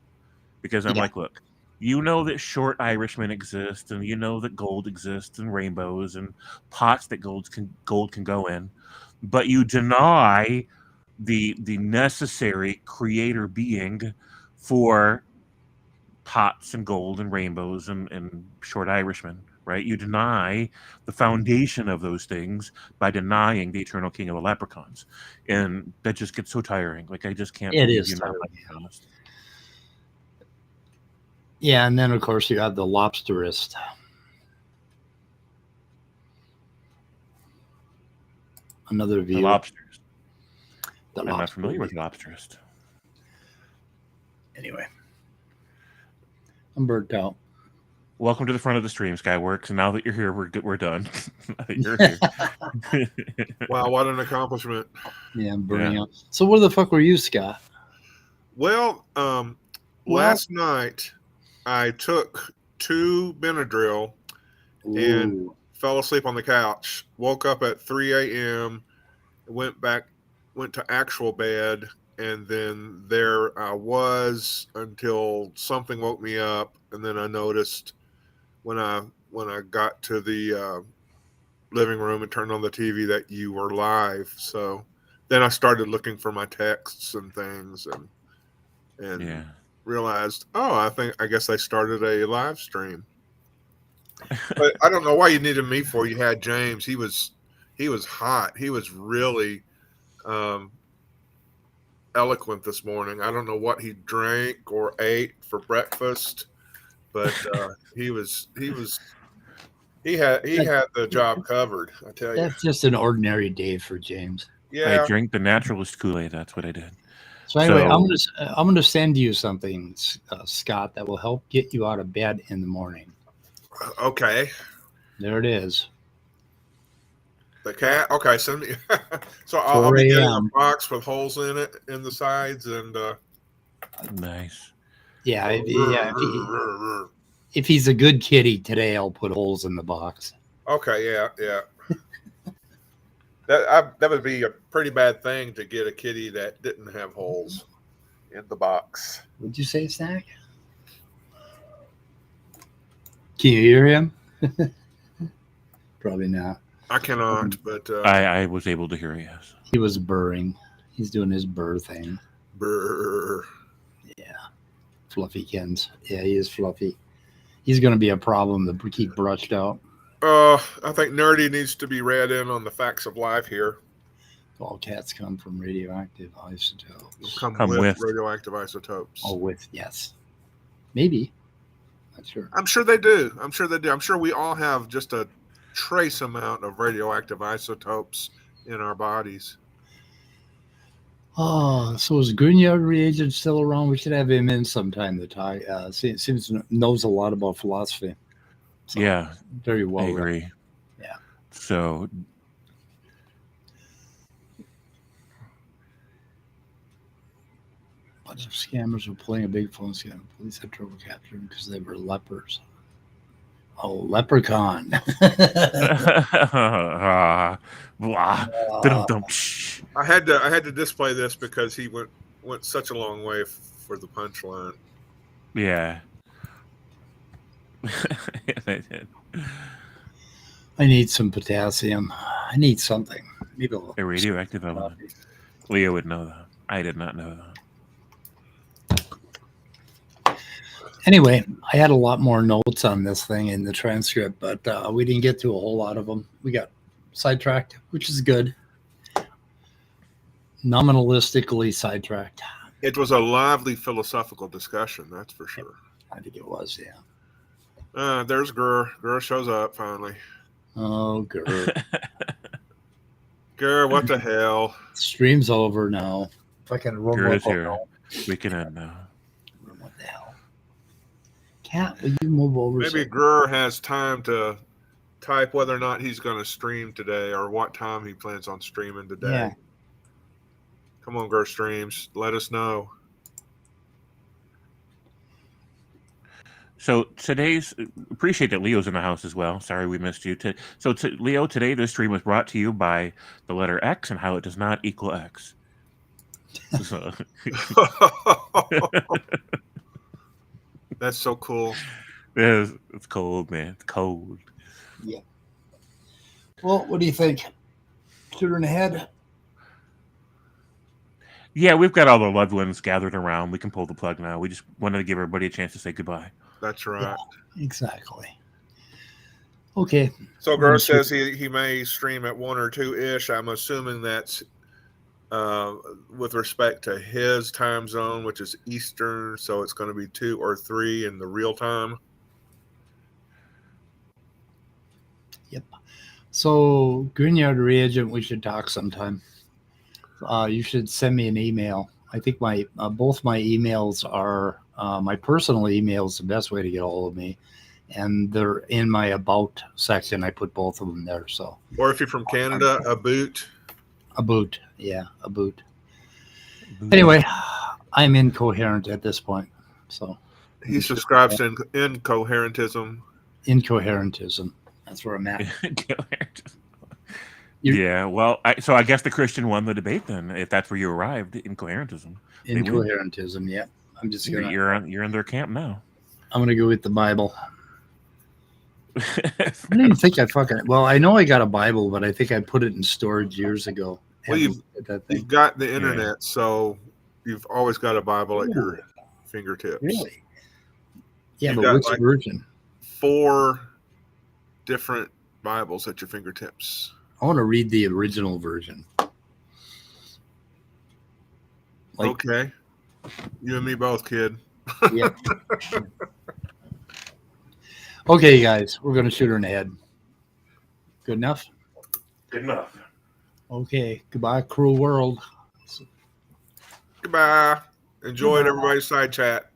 Because I'm like, look, You know that short Irishmen exist, and you know that gold exists, and rainbows, and pots that gold can go in, but you deny the necessary creator being for pots and gold and rainbows and short Irishmen, right? You deny the foundation of those things by denying the eternal king of the leprechauns, and that just gets so tiring. Like, I just can't It believe is you're not tiring. being honest. Yeah, and then of course you have the lobsterist. Another The view. lobsters. The I'm not lobster familiar with view. lobsterist. Anyway, I'm burnt out. Welcome to the front of the stream, Skyworks. And now that you're here, we're done. Now that you're here. Wow, what an accomplishment. Yeah, I'm burning out. So where the fuck were you, Scott? Well, last night I took 2 Benadryl and Ooh. fell asleep on the couch. Woke up at 3 a.m. Went to actual bed, and then there I was until something woke me up, and then I noticed when I got to the living room and turned on the TV that you were live. So then I started looking for my texts and things, and realized, I guess they started a live stream. But I don't know why you needed me for. You had James. He was hot. He was really eloquent this morning. I don't know what he drank or ate for breakfast, but he had the job covered. I tell you. That's just an ordinary day for James. Yeah. I drank the naturalist Kool-Aid. That's what I did. So anyway, I'm gonna send you something, Scott, that will help get you out of bed in the morning. Okay. There it is. The cat. Okay, send me. So I'll be getting a box with holes in it in the sides and. Nice. Yeah, if he's a good kitty today, I'll put holes in the box. Okay. Yeah. That would be a pretty bad thing to get a kitty that didn't have holes in the box. Would you say, Snack? Can you hear him? Probably not. I cannot, but I was able to hear. Yes, he was burring. He's doing his burr thing. Burr. Yeah, Fluffykins. Yeah, he is fluffy. He's going to be a problem to keep brushed out. I think Nerdy needs to be read in on the facts of life here. All cats come from radioactive isotopes. Come with radioactive isotopes. Oh, yes. Maybe. Not sure. I'm sure they do. I'm sure we all have just a trace amount of radioactive isotopes in our bodies. Oh, so is Grignard reagent still around? We should have him in sometime to talk. Seems knows a lot about philosophy. So, yeah, very well. I agree. Read. Yeah. So, a bunch of scammers were playing a big phone scam. Police had trouble capturing because they were lepers. Oh, leprechaun. I had to display this because he went such a long way for the punchline. Yeah. They did. I need some potassium. I need something. Maybe a radioactive element. Leo would know that. I did not know that. Anyway, I had a lot more notes on this thing in the transcript, but we didn't get to a whole lot of them. We got sidetracked, which is good. Nominalistically sidetracked. It was a lively philosophical discussion, that's for sure. I think it was, yeah. There's Gur. Gur shows up finally. Oh, Gur. Gur, what the hell? Stream's over now. Fucking Gur is here. We can end now. What the hell? Cat, will you move over? Maybe Gur has time to type whether or not he's going to stream today or what time he plans on streaming today. Yeah. Come on, Gur Streams. Let us know. So appreciate that Leo's in the house as well. Sorry we missed you. Leo, today this stream was brought to you by the letter X and how it does not equal X. So. That's so cool. It's cold, man. It's cold. Yeah. Well, what do you think? Shooting ahead? Yeah, we've got all the loved ones gathered around. We can pull the plug now. We just wanted to give everybody a chance to say goodbye. That's right. Yeah, exactly. Okay. So Gross says he may stream at 1 or 2-ish. I'm assuming that's with respect to his time zone, which is Eastern. So it's going to be 2 or 3 in the real time. Yep. So Greenyard Reagent, we should talk sometime. You should send me an email. I think my both my emails are my personal email is the best way to get a hold of me, and they're in my about section. I put both of them there. So, or if you're from Canada, a boot. Yeah, a boot. Anyway, I'm incoherent at this point. So he subscribes to incoherentism. Incoherentism. That's where I'm at. Yeah, well, so I guess the Christian won the debate then, if that's where you arrived, incoherentism. Incoherentism, yeah. I'm just gonna. You're in their camp now. I'm gonna go with the Bible. I don't even think I fucking. Well, I know I got a Bible, but I think I put it in storage years ago. Well, you've got the internet, so you've always got a Bible at your fingertips. Really? Yeah, You've but which version? 4 different Bibles at your fingertips. I want to read the original version. Okay. You and me both, kid. Yeah. Okay, guys, we're going to shoot her in the head. Good enough? Good enough. Okay. Goodbye, cruel world. Goodbye. Enjoyed everybody's side chat.